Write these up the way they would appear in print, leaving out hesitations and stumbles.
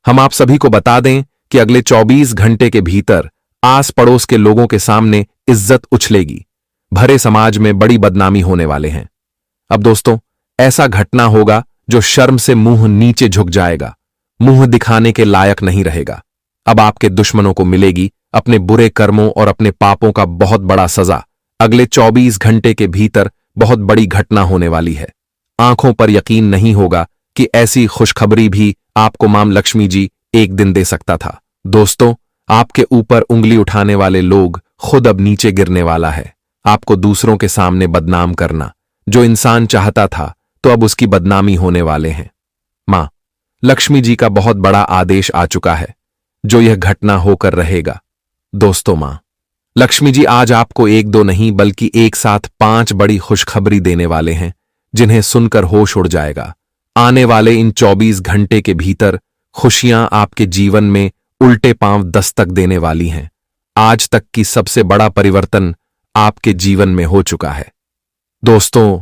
हम आप सभी को बता दें कि अगले 24 घंटे के भीतर आस पड़ोस के लोगों के सामने इज्जत उछलेगी, भरे समाज में बड़ी बदनामी होने वाले हैं। अब दोस्तों, ऐसा घटना होगा जो शर्म से मुंह नीचे झुक जाएगा, मुंह दिखाने के लायक नहीं रहेगा। अब आपके दुश्मनों को मिलेगी अपने बुरे कर्मों और अपने पापों का बहुत बड़ा सजा। अगले 24 घंटे के भीतर बहुत बड़ी घटना होने वाली है। आंखों पर यकीन नहीं होगा कि ऐसी खुशखबरी भी आपको मां लक्ष्मी जी एक दिन दे सकता था। दोस्तों, आपके ऊपर उंगली उठाने वाले लोग खुद अब नीचे गिरने वाला है। आपको दूसरों के सामने बदनाम करना जो इंसान चाहता था, तो अब उसकी बदनामी होने वाले हैं। मां लक्ष्मी जी का बहुत बड़ा आदेश आ चुका है, जो यह घटना होकर रहेगा। दोस्तों, मां लक्ष्मी जी आज आपको एक दो नहीं बल्कि एक साथ 5 बड़ी खुशखबरी देने वाले हैं, जिन्हें सुनकर होश उड़ जाएगा। आने वाले इन 24 घंटे के भीतर खुशियां आपके जीवन में उल्टे पांव दस्तक देने वाली हैं। आज तक की सबसे बड़ा परिवर्तन आपके जीवन में हो चुका है। दोस्तों,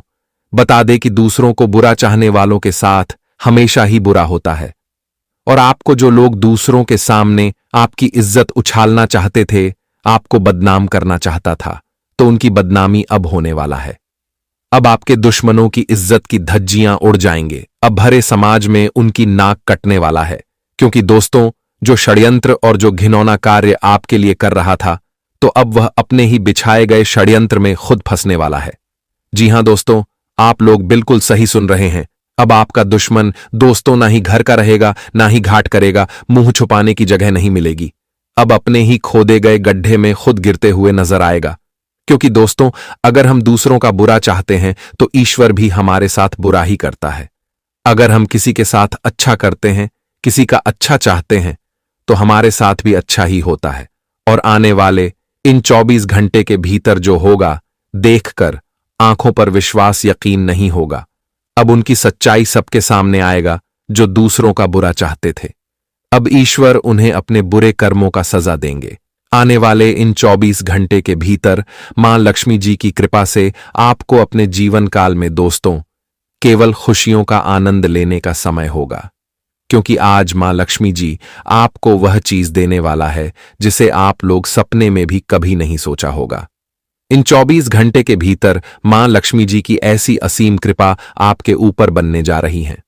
बता दें कि दूसरों को बुरा चाहने वालों के साथ हमेशा ही बुरा होता है, और आपको जो लोग दूसरों के सामने आपकी इज्जत उछालना चाहते थे, आपको बदनाम करना चाहता था, तो उनकी बदनामी अब होने वाला है। अब आपके दुश्मनों की इज्जत की धज्जियां उड़ जाएंगे। अब भरे समाज में उनकी नाक कटने वाला है, क्योंकि दोस्तों, जो षड्यंत्र और जो घिनौना कार्य आपके लिए कर रहा था, तो अब वह अपने ही बिछाए गए षड्यंत्र में खुद फंसने वाला है। जी हां दोस्तों, आप लोग बिल्कुल सही सुन रहे हैं। अब आपका दुश्मन दोस्तों ना ही घर का रहेगा, ना ही घाट करेगा, मुंह छुपाने की जगह नहीं मिलेगी। अब अपने ही खोदे गए गड्ढे में खुद गिरते हुए नजर आएगा। क्योंकि दोस्तों, अगर हम दूसरों का बुरा चाहते हैं, तो ईश्वर भी हमारे साथ बुरा ही करता है। अगर हम किसी के साथ अच्छा करते हैं, किसी का अच्छा चाहते हैं, तो हमारे साथ भी अच्छा ही होता है। और आने वाले इन 24 घंटे के भीतर जो होगा, देखकर आंखों पर विश्वास यकीन नहीं होगा। अब उनकी सच्चाई सबके सामने आएगा जो दूसरों का बुरा चाहते थे। अब ईश्वर उन्हें अपने बुरे कर्मों का सजा देंगे। आने वाले इन 24 घंटे के भीतर मां लक्ष्मी जी की कृपा से आपको अपने जीवन काल में दोस्तों केवल खुशियों का आनंद लेने का समय होगा, क्योंकि आज मां लक्ष्मी जी आपको वह चीज देने वाला है जिसे आप लोग सपने में भी कभी नहीं सोचा होगा। इन 24 घंटे के भीतर मां लक्ष्मी जी की ऐसी असीम कृपा आपके ऊपर बनने जा रही है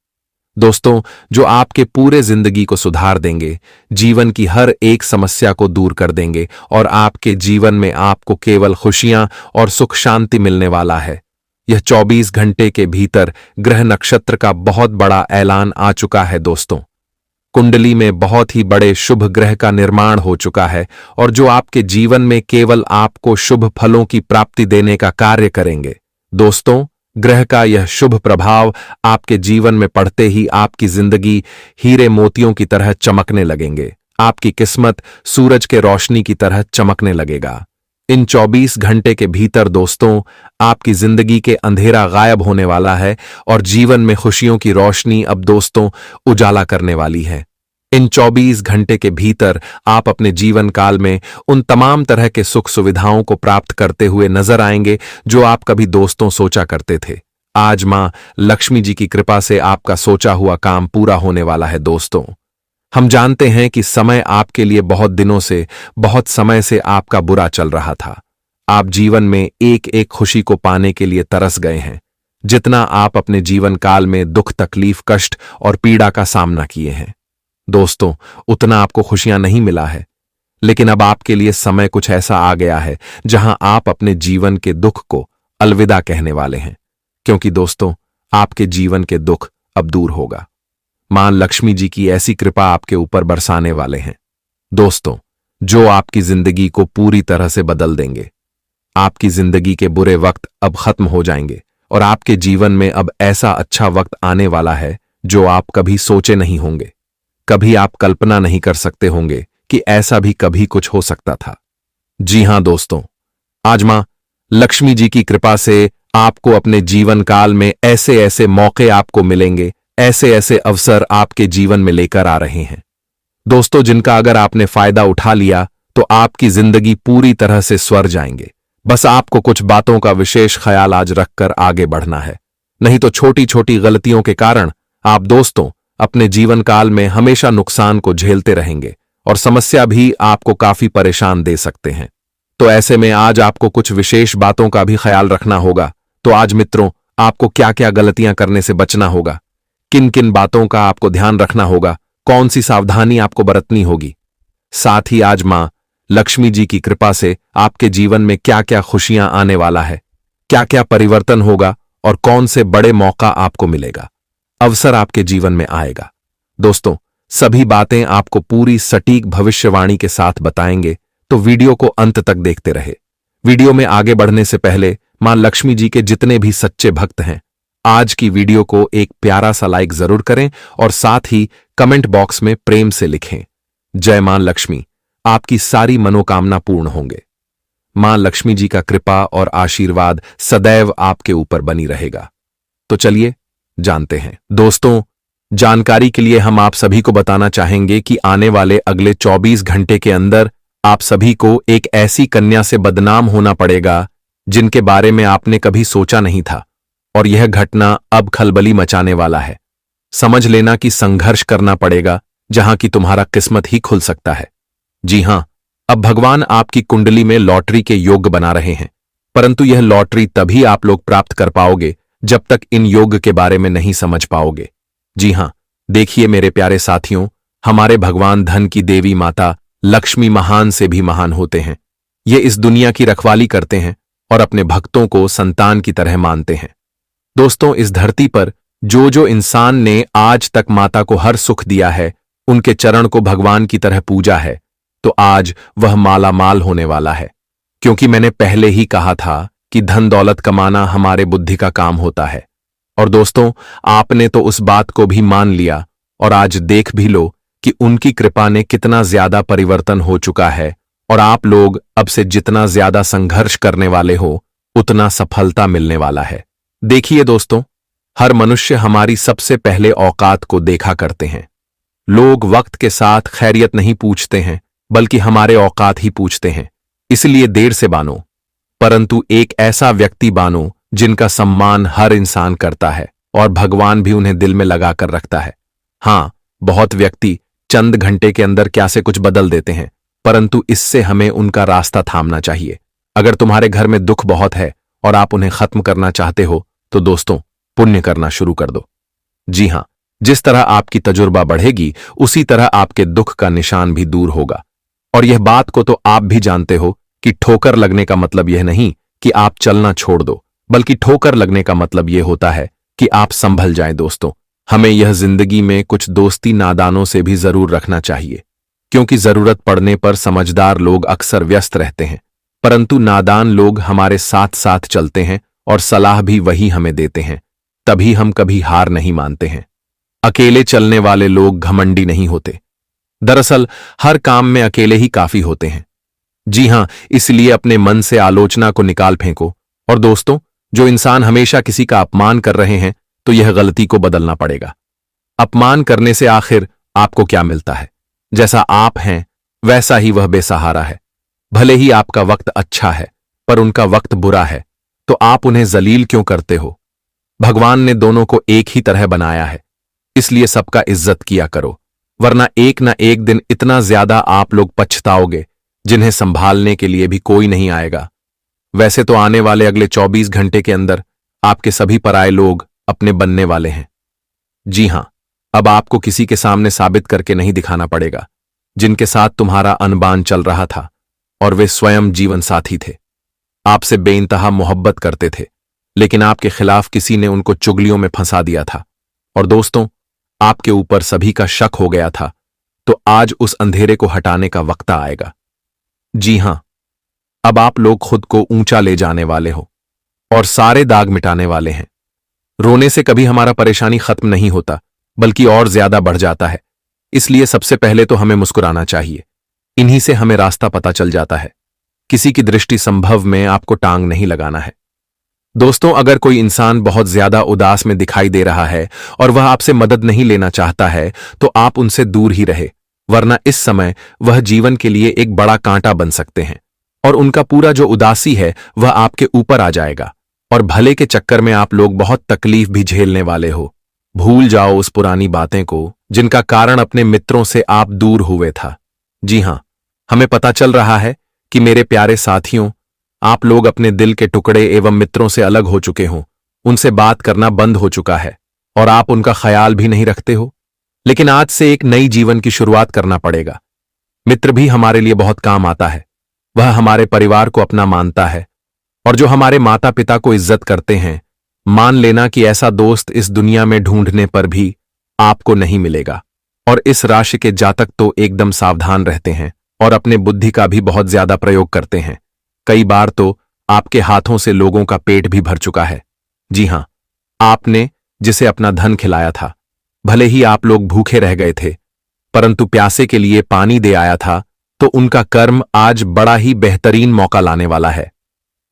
दोस्तों, जो आपके पूरे जिंदगी को सुधार देंगे, जीवन की हर एक समस्या को दूर कर देंगे, और आपके जीवन में आपको केवल खुशियां और सुख शांति मिलने वाला है। यह 24 घंटे के भीतर ग्रह नक्षत्र का बहुत बड़ा ऐलान आ चुका है दोस्तों। कुंडली में बहुत ही बड़े शुभ ग्रह का निर्माण हो चुका है, और जो आपके जीवन में केवल आपको शुभ फलों की प्राप्ति देने का कार्य करेंगे। दोस्तों, ग्रह का यह शुभ प्रभाव आपके जीवन में पड़ते ही आपकी जिंदगी हीरे मोतियों की तरह चमकने लगेंगे। आपकी किस्मत सूरज के रोशनी की तरह चमकने लगेगा। इन 24 घंटे के भीतर दोस्तों, आपकी जिंदगी के अंधेरा गायब होने वाला है, और जीवन में खुशियों की रोशनी अब दोस्तों उजाला करने वाली है। इन 24 घंटे के भीतर आप अपने जीवन काल में उन तमाम तरह के सुख सुविधाओं को प्राप्त करते हुए नजर आएंगे जो आप कभी दोस्तों सोचा करते थे। आज मां लक्ष्मी जी की कृपा से आपका सोचा हुआ काम पूरा होने वाला है दोस्तों। हम जानते हैं कि समय आपके लिए बहुत दिनों से, बहुत समय से आपका बुरा चल रहा था। आप जीवन में एक एक खुशी को पाने के लिए तरस गए हैं। जितना आप अपने जीवन काल में दुख, तकलीफ, कष्ट और पीड़ा का सामना किए हैं दोस्तों, उतना आपको खुशियां नहीं मिला है। लेकिन अब आपके लिए समय कुछ ऐसा आ गया है जहां आप अपने जीवन के दुख को अलविदा कहने वाले हैं, क्योंकि दोस्तों, आपके जीवन के दुख अब दूर होगा। मां लक्ष्मी जी की ऐसी कृपा आपके ऊपर बरसाने वाले हैं दोस्तों, जो आपकी जिंदगी को पूरी तरह से बदल देंगे। आपकी जिंदगी के बुरे वक्त अब खत्म हो जाएंगे, और आपके जीवन में अब ऐसा अच्छा वक्त आने वाला है जो आप कभी सोचे नहीं होंगे। कभी आप कल्पना नहीं कर सकते होंगे कि ऐसा भी कभी कुछ हो सकता था। जी हां दोस्तों, आज मां लक्ष्मी जी की कृपा से आपको अपने जीवन काल में ऐसे ऐसे मौके आपको मिलेंगे, ऐसे ऐसे अवसर आपके जीवन में लेकर आ रहे हैं दोस्तों, जिनका अगर आपने फायदा उठा लिया तो आपकी जिंदगी पूरी तरह से स्वर जाएंगे। बस आपको कुछ बातों का विशेष ख्याल आज रखकर आगे बढ़ना है, नहीं तो छोटी छोटी गलतियों के कारण आप दोस्तों अपने जीवन काल में हमेशा नुकसान को झेलते रहेंगे और समस्या भी आपको काफी परेशान दे सकते हैं। तो ऐसे में आज आपको कुछ विशेष बातों का भी ख्याल रखना होगा। तो आज मित्रों, आपको क्या क्या गलतियां करने से बचना होगा, किन किन बातों का आपको ध्यान रखना होगा, कौन सी सावधानी आपको बरतनी होगी, साथ ही आज मां लक्ष्मी जी की कृपा से आपके जीवन में क्या क्या खुशियां आने वाला है, क्या क्या परिवर्तन होगा और कौन से बड़े मौका आपको मिलेगा, अवसर आपके जीवन में आएगा। दोस्तों, सभी बातें आपको पूरी सटीक भविष्यवाणी के साथ बताएंगे, तो वीडियो को अंत तक देखते रहे। वीडियो में आगे बढ़ने से पहले मां लक्ष्मी जी के जितने भी सच्चे भक्त हैं, आज की वीडियो को एक प्यारा सा लाइक जरूर करें और साथ ही कमेंट बॉक्स में प्रेम से लिखें, जय मां लक्ष्मी। आपकी सारी मनोकामना पूर्ण होंगे। मां लक्ष्मी जी का कृपा और आशीर्वाद सदैव आपके ऊपर बनी रहेगा। तो चलिए जानते हैं। दोस्तों, जानकारी के लिए हम आप सभी को बताना चाहेंगे कि आने वाले अगले 24 घंटे के अंदर आप सभी को एक ऐसी कन्या से बदनाम होना पड़ेगा जिनके बारे में आपने कभी सोचा नहीं था, और यह घटना अब खलबली मचाने वाला है। समझ लेना कि संघर्ष करना पड़ेगा जहां की तुम्हारा किस्मत ही खुल सकता है। जी हां, अब भगवान आपकी कुंडली में लॉटरी के योग बना रहे हैं, परंतु यह लॉटरी तभी आप लोग प्राप्त कर पाओगे जब तक इन योग के बारे में नहीं समझ पाओगे। जी हां, देखिए मेरे प्यारे साथियों, हमारे भगवान धन की देवी माता लक्ष्मी महान से भी महान होते हैं। ये इस दुनिया की रखवाली करते हैं और अपने भक्तों को संतान की तरह मानते हैं। दोस्तों, इस धरती पर जो इंसान ने आज तक माता को हर सुख दिया है, उनके चरण को भगवान की तरह पूजा है, तो आज वह माला माल होने वाला है। क्योंकि मैंने पहले ही कहा था कि धन दौलत कमाना हमारे बुद्धि का काम होता है। और दोस्तों, आपने तो उस बात को भी मान लिया और आज देख भी लो कि उनकी कृपा ने कितना ज्यादा परिवर्तन हो चुका है, और आप लोग अब से जितना ज्यादा संघर्ष करने वाले हो, उतना सफलता मिलने वाला है। देखिए दोस्तों, हर मनुष्य हमारी सबसे पहले औकात को देखा करते हैं। लोग वक्त के साथ खैरियत नहीं पूछते हैं, बल्कि हमारे औकात ही पूछते हैं। इसलिए देर से बानो, परंतु एक ऐसा व्यक्ति बानो जिनका सम्मान हर इंसान करता है और भगवान भी उन्हें दिल में लगा कर रखता है। हां, बहुत व्यक्ति चंद घंटे के अंदर क्या से कुछ बदल देते हैं, परंतु इससे हमें उनका रास्ता थामना चाहिए। अगर तुम्हारे घर में दुख बहुत है और आप उन्हें खत्म करना चाहते हो, तो दोस्तों पुण्य करना शुरू कर दो। जी हां, जिस तरह आपकी तजुर्बा बढ़ेगी, उसी तरह आपके दुख का निशान भी दूर होगा। और यह बात को तो आप भी जानते हो कि ठोकर लगने का मतलब यह नहीं कि आप चलना छोड़ दो, बल्कि ठोकर लगने का मतलब यह होता है कि आप संभल जाएं। दोस्तों, हमें यह जिंदगी में कुछ दोस्ती नादानों से भी जरूर रखना चाहिए, क्योंकि जरूरत पड़ने पर समझदार लोग अक्सर व्यस्त रहते हैं, परंतु नादान लोग हमारे साथ साथ चलते हैं और सलाह भी वही हमें देते हैं। तभी हम कभी हार नहीं मानते हैं। अकेले चलने वाले लोग घमंडी नहीं होते। दरअसल हर काम में अकेले ही काफी होते हैं। जी हां, इसलिए अपने मन से आलोचना को निकाल फेंको। और दोस्तों, जो इंसान हमेशा किसी का अपमान कर रहे हैं, तो यह गलती को बदलना पड़ेगा। अपमान करने से आखिर आपको क्या मिलता है? जैसा आप हैं वैसा ही वह बेसहारा है। भले ही आपका वक्त अच्छा है, पर उनका वक्त बुरा है, तो आप उन्हें जलील क्यों करते हो? भगवान ने दोनों को एक ही तरह बनाया है, इसलिए सबका इज्जत किया करो, वरना एक ना एक दिन इतना ज्यादा आप लोग पछताओगे जिन्हें संभालने के लिए भी कोई नहीं आएगा। वैसे तो आने वाले अगले 24 घंटे के अंदर आपके सभी पराये लोग अपने बनने वाले हैं। जी हां, अब आपको किसी के सामने साबित करके नहीं दिखाना पड़ेगा। जिनके साथ तुम्हारा अनबान चल रहा था और वे स्वयं जीवन साथी थे, आपसे बेइंतहा मोहब्बत करते थे, लेकिन आपके खिलाफ किसी ने उनको चुगलियों में फंसा दिया था और दोस्तों आपके ऊपर सभी का शक हो गया था, तो आज उस अंधेरे को हटाने का वक्त आएगा। जी हां, अब आप लोग खुद को ऊंचा ले जाने वाले हो और सारे दाग मिटाने वाले हैं। रोने से कभी हमारा परेशानी खत्म नहीं होता, बल्कि और ज्यादा बढ़ जाता है। इसलिए सबसे पहले तो हमें मुस्कुराना चाहिए। इन्हीं से हमें रास्ता पता चल जाता है। किसी की दृष्टि संभव में आपको टांग नहीं लगाना है। दोस्तों, अगर कोई इंसान बहुत ज्यादा उदास में दिखाई दे रहा है और वह आपसे मदद नहीं लेना चाहता है, तो आप उनसे दूर ही रहे, वरना इस समय वह जीवन के लिए एक बड़ा कांटा बन सकते हैं और उनका पूरा जो उदासी है वह आपके ऊपर आ जाएगा और भले के चक्कर में आप लोग बहुत तकलीफ भी झेलने वाले हो। भूल जाओ उस पुरानी बातें को जिनका कारण अपने मित्रों से आप दूर हुए था। जी हां, हमें पता चल रहा है कि मेरे प्यारे साथियों, आप लोग अपने दिल के टुकड़े एवं मित्रों से अलग हो चुके हो, उनसे बात करना बंद हो चुका है और आप उनका ख्याल भी नहीं रखते हो। लेकिन आज से एक नई जीवन की शुरुआत करना पड़ेगा। मित्र भी हमारे लिए बहुत काम आता है। वह हमारे परिवार को अपना मानता है और जो हमारे माता पिता को इज्जत करते हैं। मान लेना कि ऐसा दोस्त इस दुनिया में ढूंढने पर भी आपको नहीं मिलेगा। और इस राशि के जातक तो एकदम सावधान रहते हैं और अपने बुद्धि का भी बहुत ज्यादा प्रयोग करते हैं। कई बार तो आपके हाथों से लोगों का पेट भी भर चुका है। जी हां, आपने जिसे अपना धन खिलाया था, भले ही आप लोग भूखे रह गए थे, परंतु प्यासे के लिए पानी दे आया था, तो उनका कर्म आज बड़ा ही बेहतरीन मौका लाने वाला है।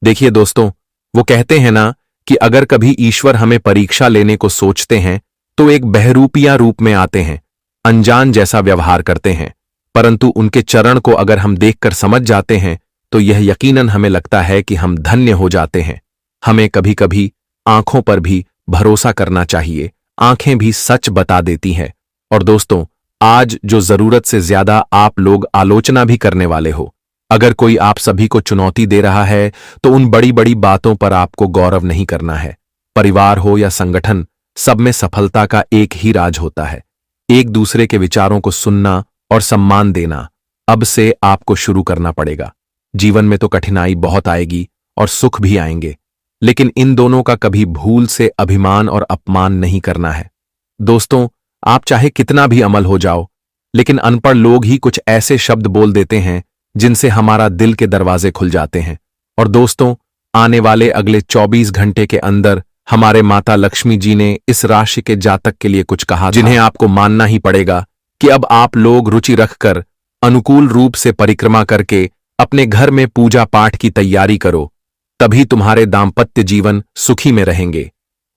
देखिए दोस्तों, वो कहते हैं ना कि अगर कभी ईश्वर हमें परीक्षा लेने को सोचते हैं तो एक बहरूपिया रूप में आते हैं, अनजान जैसा व्यवहार करते हैं, परंतु उनके चरण को अगर हम देखकर समझ जाते हैं तो यह यकीनन हमें लगता है कि हम धन्य हो जाते हैं। हमें कभी कभी आंखों पर भी भरोसा करना चाहिए, आंखें भी सच बता देती हैं। और दोस्तों, आज जो जरूरत से ज्यादा आप लोग आलोचना भी करने वाले हो, अगर कोई आप सभी को चुनौती दे रहा है तो उन बड़ी बड़ी बातों पर आपको गौरव नहीं करना है। परिवार हो या संगठन, सब में सफलता का एक ही राज होता है, एक दूसरे के विचारों को सुनना और सम्मान देना। अब से आपको शुरू करना पड़ेगा। जीवन में तो कठिनाई बहुत आएगी और सुख भी आएंगे, लेकिन इन दोनों का कभी भूल से अभिमान और अपमान नहीं करना है। दोस्तों, आप चाहे कितना भी अमल हो जाओ, लेकिन अनपढ़ लोग ही कुछ ऐसे शब्द बोल देते हैं जिनसे हमारा दिल के दरवाजे खुल जाते हैं। और दोस्तों, आने वाले अगले 24 घंटे के अंदर हमारे माता लक्ष्मी जी ने इस राशि के जातक के लिए कुछ कहा, जिन्हें आपको मानना ही पड़ेगा कि अब आप लोग रुचि रखकर अनुकूल रूप से परिक्रमा करके अपने घर में पूजा पाठ की तैयारी करो, तभी तुम्हारे दाम्पत्य जीवन सुखी में रहेंगे।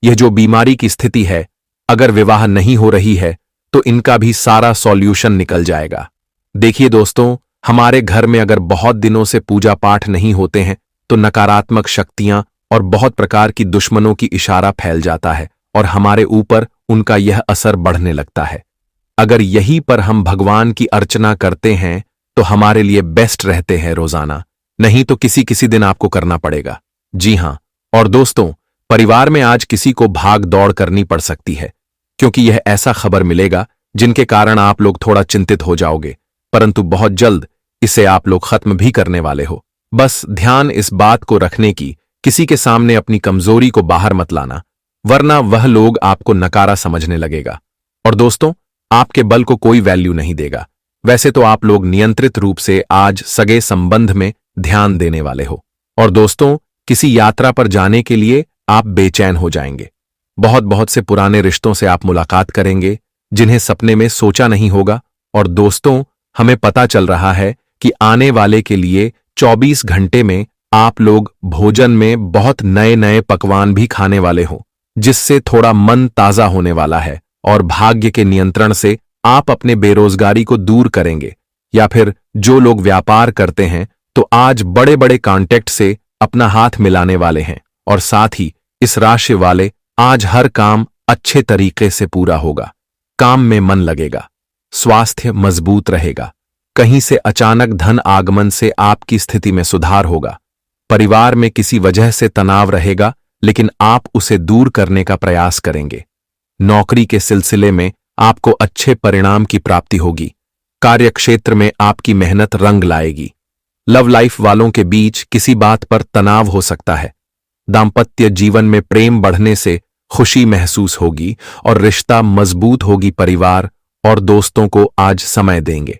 यह जो बीमारी की स्थिति है, अगर विवाह नहीं हो रही है तो इनका भी सारा सॉल्यूशन निकल जाएगा। देखिए दोस्तों, हमारे घर में अगर बहुत दिनों से पूजा पाठ नहीं होते हैं तो नकारात्मक शक्तियां और बहुत प्रकार की दुश्मनों की इशारा फैल जाता है और हमारे ऊपर उनका यह असर बढ़ने लगता है। अगर यही पर हम भगवान की अर्चना करते हैं तो हमारे लिए बेस्ट रहते हैं रोजाना, नहीं तो किसी किसी दिन आपको करना पड़ेगा। जी हां, और दोस्तों, परिवार में आज किसी को भाग दौड़ करनी पड़ सकती है, क्योंकि यह ऐसा खबर मिलेगा जिनके कारण आप लोग थोड़ा चिंतित हो जाओगे, परंतु बहुत जल्द इसे आप लोग खत्म भी करने वाले हो। बस ध्यान इस बात को रखने की, किसी के सामने अपनी कमजोरी को बाहर मत लाना, वरना वह लोग आपको नकारा समझने लगेगा और दोस्तों, आपके बल को कोई वैल्यू नहीं देगा। वैसे तो आप लोग नियंत्रित रूप से आज सगे संबंध में ध्यान देने वाले हो और दोस्तों, किसी यात्रा पर जाने के लिए आप बेचैन हो जाएंगे। बहुत बहुत से पुराने रिश्तों से आप मुलाकात करेंगे जिन्हें सपने में सोचा नहीं होगा। और दोस्तों, हमें पता चल रहा है कि आने वाले के लिए 24 घंटे में आप लोग भोजन में बहुत नए नए पकवान भी खाने वाले हो, जिससे थोड़ा मन ताजा होने वाला है और भाग्य के नियंत्रण से आप अपने बेरोजगारी को दूर करेंगे। या फिर जो लोग व्यापार करते हैं तो आज बड़े बड़े कॉन्टैक्ट से अपना हाथ मिलाने वाले हैं और साथ ही इस राशि वाले आज हर काम अच्छे तरीके से पूरा होगा, काम में मन लगेगा, स्वास्थ्य मजबूत रहेगा, कहीं से अचानक धन आगमन से आपकी स्थिति में सुधार होगा। परिवार में किसी वजह से तनाव रहेगा, लेकिन आप उसे दूर करने का प्रयास करेंगे। नौकरी के सिलसिले में आपको अच्छे परिणाम की प्राप्ति होगी। कार्यक्षेत्र में आपकी मेहनत रंग लाएगी। लव लाइफ वालों के बीच किसी बात पर तनाव हो सकता है। दाम्पत्य जीवन में प्रेम बढ़ने से खुशी महसूस होगी और रिश्ता मजबूत होगी। परिवार और दोस्तों को आज समय देंगे।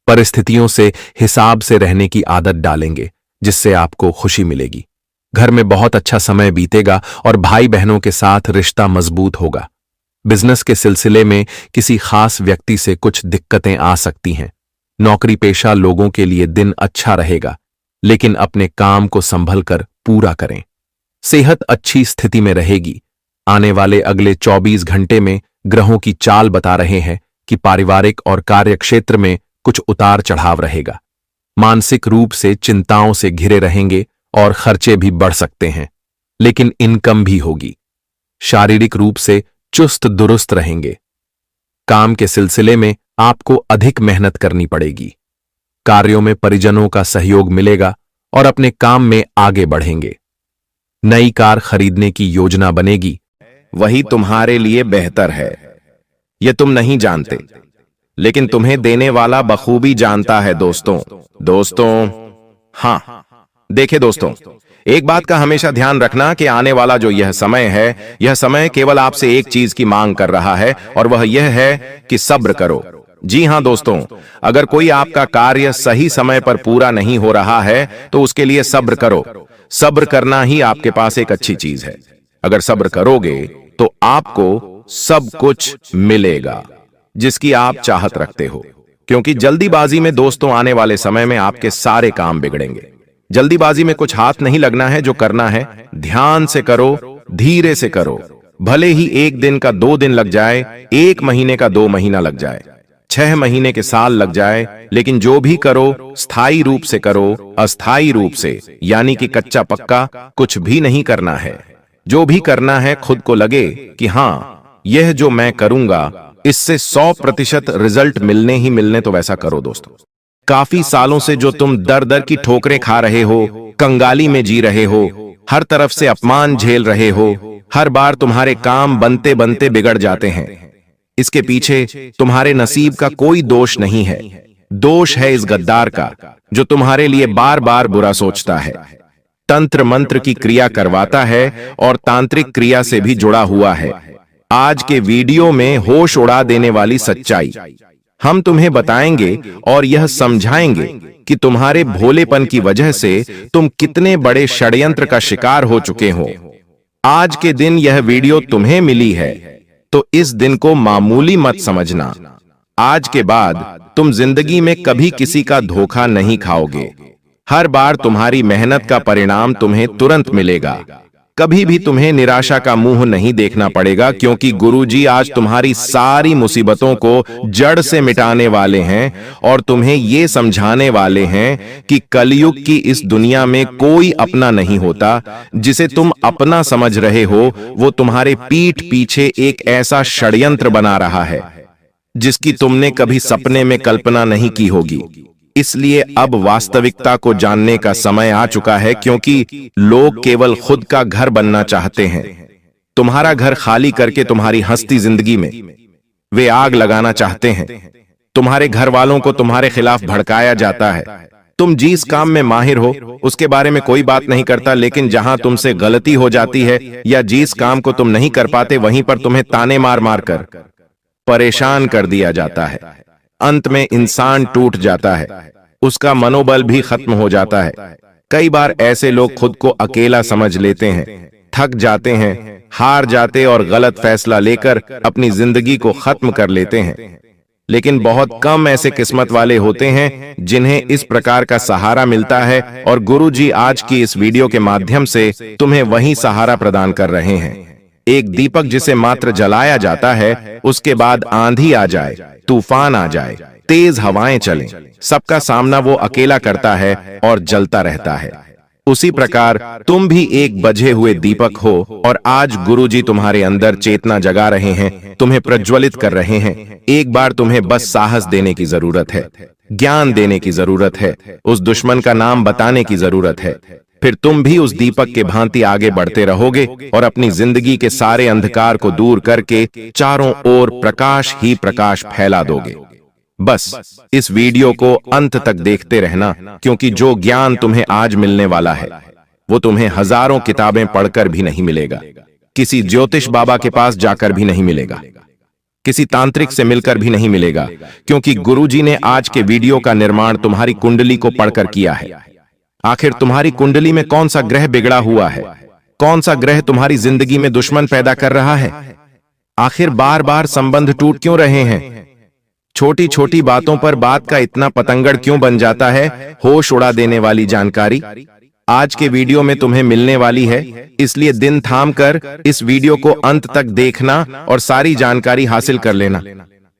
परिस्थितियों से हिसाब से रहने की आदत डालेंगे, जिससे आपको खुशी मिलेगी। घर में बहुत अच्छा समय बीतेगा और भाई बहनों के साथ रिश्ता मजबूत होगा। बिजनेस के सिलसिले में किसी खास व्यक्ति से कुछ दिक्कतें आ सकती हैं। नौकरी पेशा लोगों के लिए दिन अच्छा रहेगा, लेकिन अपने काम को संभल कर पूरा करें। सेहत अच्छी स्थिति में रहेगी। आने वाले अगले 24 घंटे में ग्रहों की चाल बता रहे हैं कि पारिवारिक और कार्यक्षेत्र में कुछ उतार चढ़ाव रहेगा। मानसिक रूप से चिंताओं से घिरे रहेंगे और खर्चे भी बढ़ सकते हैं, लेकिन इनकम भी होगी। शारीरिक रूप से चुस्त दुरुस्त रहेंगे। काम के सिलसिले में आपको अधिक मेहनत करनी पड़ेगी। कार्यों में परिजनों का सहयोग मिलेगा और अपने काम में आगे बढ़ेंगे। नई कार खरीदने की योजना बनेगी। वही तुम्हारे लिए बेहतर है। यह तुम नहीं जानते, लेकिन तुम्हें देने वाला बखूबी जानता है दोस्तों। हाँ, देखे दोस्तों, एक बात का हमेशा ध्यान रखना कि आने वाला जो यह समय है, यह समय केवल आपसे एक चीज की मांग कर रहा है, और वह यह है कि सब्र करो। जी हां दोस्तों, अगर कोई आपका कार्य सही समय पर पूरा नहीं हो रहा है तो उसके लिए सब्र करो। सब्र करना ही आपके पास एक अच्छी चीज है। अगर सब्र करोगे तो आपको सब कुछ मिलेगा जिसकी आप चाहत रखते हो। क्योंकि जल्दीबाजी में दोस्तों आने वाले समय में आपके सारे काम बिगड़ेंगे। जल्दीबाजी में कुछ हाथ नहीं लगना है। जो करना है ध्यान से करो, धीरे से करो। भले ही एक दिन का 2 दिन लग जाए, 1 महीने का 2 महीना लग जाए, 6 महीने के साल लग जाए, लेकिन जो भी करो स्थायी रूप से करो। अस्थायी रूप से यानी कि कच्चा पक्का कुछ भी नहीं करना है। जो भी करना है खुद को लगे कि हां, यह जो मैं करूंगा इससे 100% रिजल्ट मिलने ही मिलने, तो वैसा करो दोस्तों। काफी सालों से जो तुम दर दर की ठोकरें खा रहे हो, कंगाली में जी रहे हो, हर तरफ से अपमान झेल रहे हो, हर बार तुम्हारे काम बनते बनते बिगड़ जाते हैं, इसके पीछे तुम्हारे नसीब का कोई दोष नहीं है। दोष है इस गद्दार का जो तुम्हारे लिए बार बार बुरा सोचता है, तंत्र मंत्र की क्रिया करवाता है और तांत्रिक क्रिया से भी जुड़ा हुआ है। आज के वीडियो में होश उड़ा देने वाली सच्चाई हम तुम्हें बताएंगे और यह समझाएंगे कि तुम्हारे भोलेपन की वजह से तुम कितने बड़े षड्यंत्र का शिकार हो चुके हो। आज के दिन यह वीडियो तुम्हें मिली है तो इस दिन को मामूली मत समझना। आज के बाद तुम जिंदगी में कभी किसी का धोखा नहीं खाओगे। हर बार तुम्हारी मेहनत का परिणाम तुम्हें तुरंत मिलेगा। कभी भी तुम्हें निराशा का मुंह नहीं देखना पड़ेगा, क्योंकि गुरुजी आज तुम्हारी सारी मुसीबतों को जड़ से मिटाने वाले हैं और तुम्हें ये समझाने वाले हैं कि कलयुग की इस दुनिया में कोई अपना नहीं होता। जिसे तुम अपना समझ रहे हो वो तुम्हारे पीठ पीछे एक ऐसा षड्यंत्र बना रहा है जिसकी तुमने कभी सपने में कल्पना नहीं की होगी। इसलिए अब वास्तविकता को जानने का समय आ चुका है, क्योंकि लोग केवल खुद का घर बनना चाहते हैं। तुम्हारा घर खाली करके तुम्हारी हंसती जिंदगी में वे आग लगाना चाहते हैं। तुम्हारे घर वालों को तुम्हारे खिलाफ भड़काया जाता है। तुम जिस काम में माहिर हो उसके बारे में कोई बात नहीं करता, लेकिन जहां तुमसे गलती हो जाती है या जिस काम को तुम नहीं कर पाते वहीं पर तुम्हें ताने मार मार कर परेशान कर दिया जाता है। अंत में इंसान टूट जाता है, उसका मनोबल भी खत्म हो जाता है। कई बार ऐसे लोग खुद को अकेला समझ लेते हैं, थक जाते हैं, हार जाते और गलत फैसला लेकर अपनी जिंदगी को खत्म कर लेते हैं। लेकिन बहुत कम ऐसे किस्मत वाले होते हैं जिन्हें इस प्रकार का सहारा मिलता है, और गुरुजी आज की इस वीडियो के माध्यम से तुम्हें वही सहारा प्रदान कर रहे हैं। एक दीपक जिसे मात्र जलाया जाता है, उसके बाद आंधी आ जाए, तूफान आ जाए, तेज हवाएं चलें, सबका सामना वो अकेला करता है और जलता रहता है। उसी प्रकार तुम भी एक बझे हुए दीपक हो और आज गुरुजी तुम्हारे अंदर चेतना जगा रहे हैं, तुम्हें प्रज्वलित कर रहे हैं। एक बार तुम्हें बस साहस देने की जरूरत है, ज्ञान देने की जरूरत है, उस दुश्मन का नाम बताने की जरूरत है। फिर तुम भी उस दीपक के भांति आगे बढ़ते रहोगे और अपनी जिंदगी के सारे अंधकार को दूर करके चारों ओर प्रकाश ही प्रकाश फैला दोगे। बस इस वीडियो को अंत तक देखते रहना, क्योंकि जो ज्ञान तुम्हें आज मिलने वाला है वो तुम्हें हजारों किताबें पढ़कर भी नहीं मिलेगा, किसी ज्योतिष बाबा के पास जाकर भी नहीं मिलेगा, किसी तांत्रिक से मिलकर भी नहीं मिलेगा, क्योंकि गुरुजी ने आज के वीडियो का निर्माण तुम्हारी कुंडली को पढ़कर किया है। आखिर तुम्हारी कुंडली में कौन सा ग्रह बिगड़ा हुआ है? कौन सा ग्रह तुम्हारी जिंदगी में दुश्मन पैदा कर रहा है? आखिर बार बार संबंध टूट क्यों रहे हैं? छोटी छोटी बातों पर बात का इतना पतंगड़ क्यों बन जाता है? होश उड़ा देने वाली जानकारी आज के वीडियो में तुम्हें मिलने वाली है, इसलिए दिन थाम कर इस वीडियो को अंत तक देखना और सारी जानकारी हासिल कर लेना।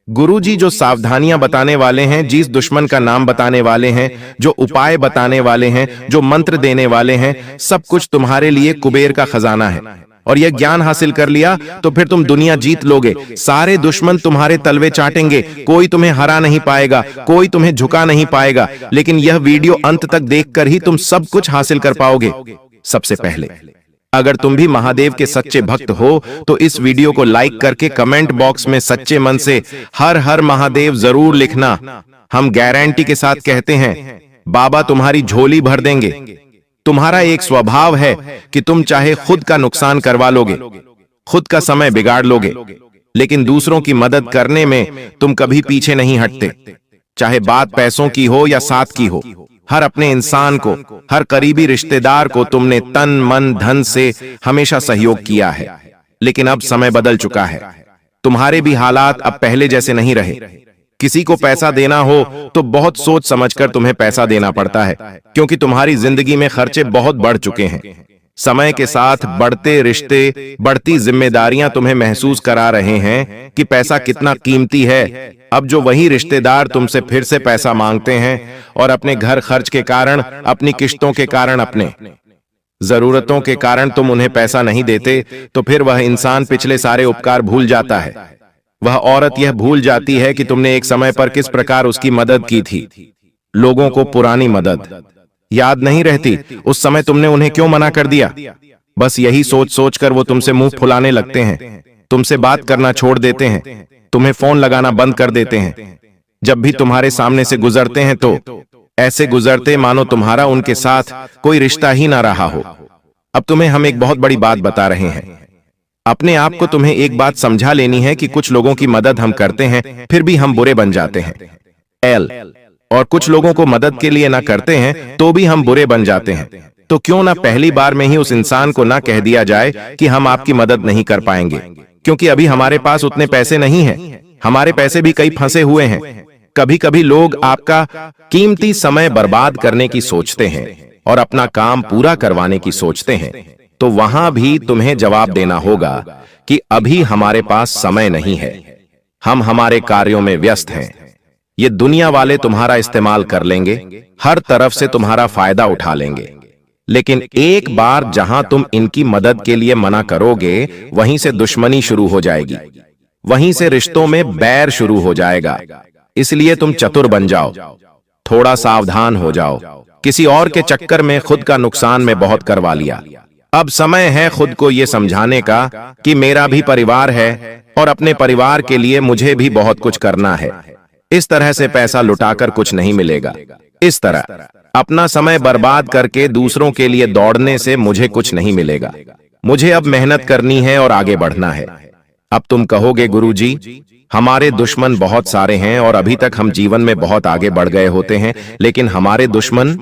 गुरुजी जो सावधानियां बताने वाले हैं, जिस दुश्मन का नाम बताने वाले हैं, जो उपाय बताने वाले हैं, जो मंत्र देने वाले हैं, सब कुछ तुम्हारे लिए कुबेर का खजाना है। और यह ज्ञान हासिल कर लिया तो फिर तुम दुनिया जीत लोगे। सारे दुश्मन तुम्हारे तलवे चाटेंगे, कोई तुम्हें हरा नहीं पाएगा, कोई तुम्हें झुका नहीं पाएगा। लेकिन यह वीडियो अंत तक देखकर ही तुम सब कुछ हासिल कर पाओगे। सबसे पहले अगर तुम भी महादेव के सच्चे भक्त हो तो इस वीडियो को लाइक करके कमेंट बॉक्स में सच्चे मन से हर हर महादेव जरूर लिखना। हम गारंटी के साथ कहते हैं बाबा तुम्हारी झोली भर देंगे। तुम्हारा एक स्वभाव है कि तुम चाहे खुद का नुकसान करवा लोगे, खुद का समय बिगाड़ लोगे, लेकिन दूसरों की मदद करने में तुम कभी पीछे नहीं हटते। चाहे बात पैसों की हो या साथ की हो, हर अपने इंसान को, हर करीबी रिश्तेदार को तुमने तन मन धन से हमेशा सहयोग किया है। लेकिन अब समय बदल चुका है, तुम्हारे भी हालात अब पहले जैसे नहीं रहे। किसी को पैसा देना हो तो बहुत सोच समझकर तुम्हें पैसा देना पड़ता है, क्योंकि तुम्हारी जिंदगी में खर्चे बहुत बढ़ चुके हैं। समय के साथ बढ़ते रिश्ते, बढ़ती जिम्मेदारियां तुम्हें महसूस करा रहे हैं कि पैसा कितना कीमती है। अब जो वही रिश्तेदार तुमसे फिर से पैसा मांगते हैं और अपने घर खर्च के कारण, अपनी किश्तों के कारण, अपने जरूरतों के कारण तुम उन्हें पैसा नहीं देते, तो फिर वह इंसान पिछले सारे उपकार भूल जाता है। वह औरत यह भूल जाती है कि तुमने एक समय पर किस प्रकार उसकी मदद की थी। लोगों को पुरानी मदद याद नहीं रहती, उस समय तुमने उन्हें क्यों मना कर दिया। बस यही सोच सोचकर वो तुमसे मुंह फुलाने लगते हैं, तुमसे बात करना छोड़ देते हैं, तुम्हें फोन लगाना बंद कर देते हैं। जब भी तुम्हारे सामने से गुजरते हैं तो ऐसे गुजरते मानो तुम्हारा उनके साथ कोई रिश्ता ही ना रहा हो। अब तुम्हें हम एक बहुत बड़ी बात बता रहे हैं। अपने आप को तुम्हें एक बात समझा लेनी है कि कुछ लोगों की मदद हम करते हैं फिर भी हम बुरे बन जाते हैं। और कुछ लोगों को मदद के लिए ना करते हैं तो भी हम बुरे बन जाते हैं। तो क्यों ना पहली बार में ही उस इंसान को ना कह दिया जाए कि हम आपकी मदद नहीं कर पाएंगे, क्योंकि अभी हमारे पास उतने पैसे नहीं हैं। हमारे पैसे भी कई फंसे हुए हैं। कभी कभी लोग आपका कीमती समय बर्बाद करने की सोचते हैं और अपना काम पूरा करवाने की सोचते हैं, तो वहां भी तुम्हें जवाब देना होगा कि अभी हमारे पास समय नहीं है, हम हमारे कार्यों में व्यस्त हैं। ये दुनिया वाले तुम्हारा इस्तेमाल कर लेंगे, हर तरफ से तुम्हारा फायदा उठा लेंगे। लेकिन एक बार जहां तुम इनकी मदद के लिए मना करोगे, वहीं से दुश्मनी शुरू हो जाएगी, वहीं से रिश्तों में बैर शुरू हो जाएगा। इसलिए तुम चतुर बन जाओ, थोड़ा सावधान हो जाओ। किसी और के चक्कर में खुद का नुकसान में बहुत करवा लिया। अब समय है खुद को यह समझाने का कि मेरा भी परिवार है और अपने परिवार के लिए मुझे भी बहुत कुछ करना है। इस तरह से पैसा लुटाकर कुछ नहीं मिलेगा। इस तरह अपना समय बर्बाद करके दूसरों के लिए दौड़ने से मुझे कुछ नहीं मिलेगा। मुझे अब मेहनत करनी है और आगे बढ़ना है। अब तुम कहोगे गुरुजी, हमारे दुश्मन बहुत सारे हैं और अभी तक हम जीवन में बहुत आगे बढ़ गए होते हैं, लेकिन हमारे दुश्मन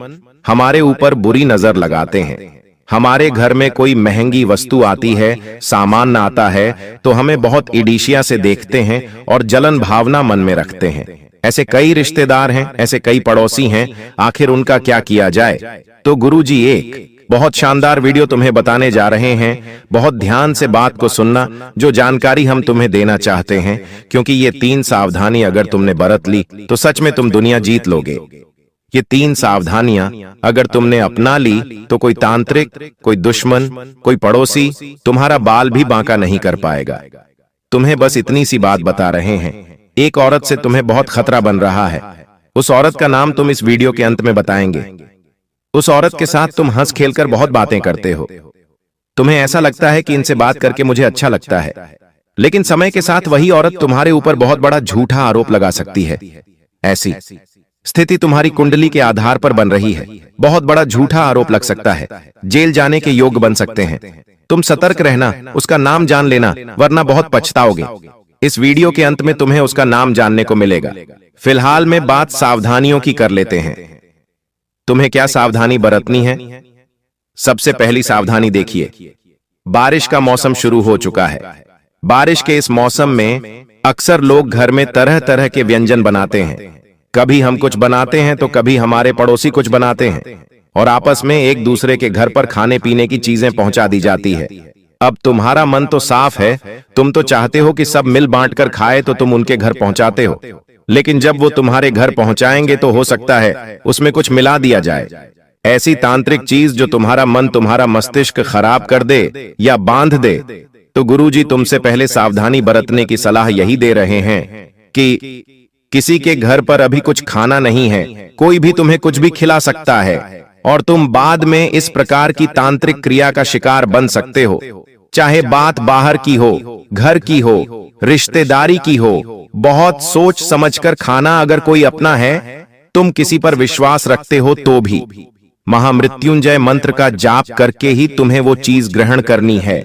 हमारे ऊपर बुरी नजर लगाते हैं। हमारे घर में कोई महंगी वस्तु आती है, सामान आता है, तो हमें बहुत ईर्ष्या से देखते हैं और जलन भावना मन में रखते हैं। ऐसे कई रिश्तेदार हैं, ऐसे कई पड़ोसी हैं, आखिर उनका क्या किया जाए। तो गुरुजी एक बहुत शानदार वीडियो तुम्हें बताने जा रहे हैं। बहुत ध्यान से बात को सुनना, जो जानकारी हम तुम्हें देना चाहते हैं, क्योंकि ये 3 सावधानी अगर तुमने बरत ली तो सच में तुम दुनिया जीत लोगे। ये 3 सावधानियां अगर तुमने अपना ली तो कोई तांत्रिक, कोई दुश्मन, कोई पड़ोसी तुम्हारा बाल भी बांका नहीं कर पाएगा। तुम्हें बस इतनी सी बात बता रहे हैं। एक औरत से तुम्हें बहुत खतरा बन रहा है। उस औरत का नाम तुम इस वीडियो के अंत में बताएंगे। उस औरत के साथ तुम हंस खेलकर बहुत बातें करते हो। तुम्हें ऐसा लगता है कि इनसे बात करके मुझे अच्छा लगता है, लेकिन समय के साथ वही औरत तुम्हारे ऊपर बहुत बड़ा झूठा आरोप लगा सकती है। ऐसी स्थिति तुम्हारी कुंडली के आधार पर बन रही है। बहुत बड़ा झूठा आरोप लग सकता है, जेल जाने के योग्य बन सकते हैं। तुम सतर्क रहना, उसका नाम जान लेना, वरना बहुत पछताओगे। इस वीडियो के अंत में तुम्हें उसका नाम जानने को मिलेगा। फिलहाल में बात सावधानियों की कर लेते हैं। तुम्हें क्या सावधानी बरतनी है? सबसे पहली सावधानी देखिए, बारिश का मौसम शुरू हो चुका है। बारिश के इस मौसम में अक्सर लोग घर में तरह तरह के व्यंजन बनाते हैं। कभी हम कुछ बनाते हैं तो कभी हमारे पड़ोसी कुछ बनाते हैं, और आपस में एक दूसरे के घर पर खाने पीने की चीजें पहुंचा दी जाती है। अब तुम्हारा मन तो साफ है, तुम तो चाहते हो कि सब मिल बांट कर खाए, तो तुम उनके घर पहुंचाते हो। लेकिन जब वो तुम्हारे घर पहुंचाएंगे तो हो सकता है उसमें कुछ मिला दिया जाए। ऐसी तांत्रिक चीज जो तुम्हारा मन, तुम्हारा मस्तिष्क खराब कर दे या बांध दे, तो गुरुजी तुमसे पहले सावधानी बरतने की सलाह यही दे रहे हैं कि किसी के घर पर अभी कुछ खाना नहीं है, कोई भी तुम्हें कुछ भी खिला सकता है और तुम बाद में इस प्रकार की तांत्रिक क्रिया का शिकार बन सकते हो। चाहे बात बाहर की हो, घर की हो, रिश्तेदारी की हो, बहुत सोच समझकर खाना अगर कोई अपना है, तुम किसी पर विश्वास रखते हो तो भी महामृत्युंजय मंत्र का जाप करके ही तुम्हें वो चीज ग्रहण करनी है।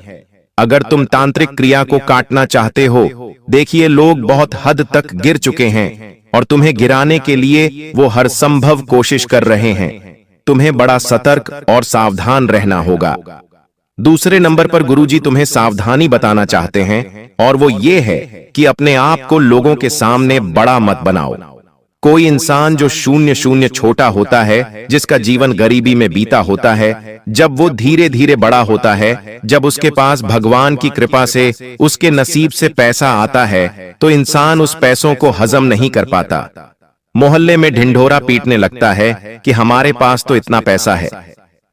अगर तुम तांत्रिक क्रिया को काटना चाहते हो, देखिए लोग बहुत हद तक गिर चुके हैं और तुम्हें गिराने के लिए वो हर संभव कोशिश कर रहे हैं। तुम्हें बड़ा सतर्क और सावधान रहना होगा। दूसरे नंबर पर गुरुजी तुम्हें सावधानी बताना चाहते हैं और वो ये है कि अपने आप को लोगों के सामने बड़ा मत बनाओ। कोई इंसान जो शून्य शून्य छोटा होता है, जिसका जीवन गरीबी में बीता होता है, जब वो धीरे धीरे बड़ा होता है, जब उसके पास भगवान की कृपा से उसके नसीब से पैसा आता है, तो इंसान उस पैसों को हजम नहीं कर पाता। मोहल्ले में ढिंढोरा पीटने लगता है कि हमारे पास तो इतना पैसा है।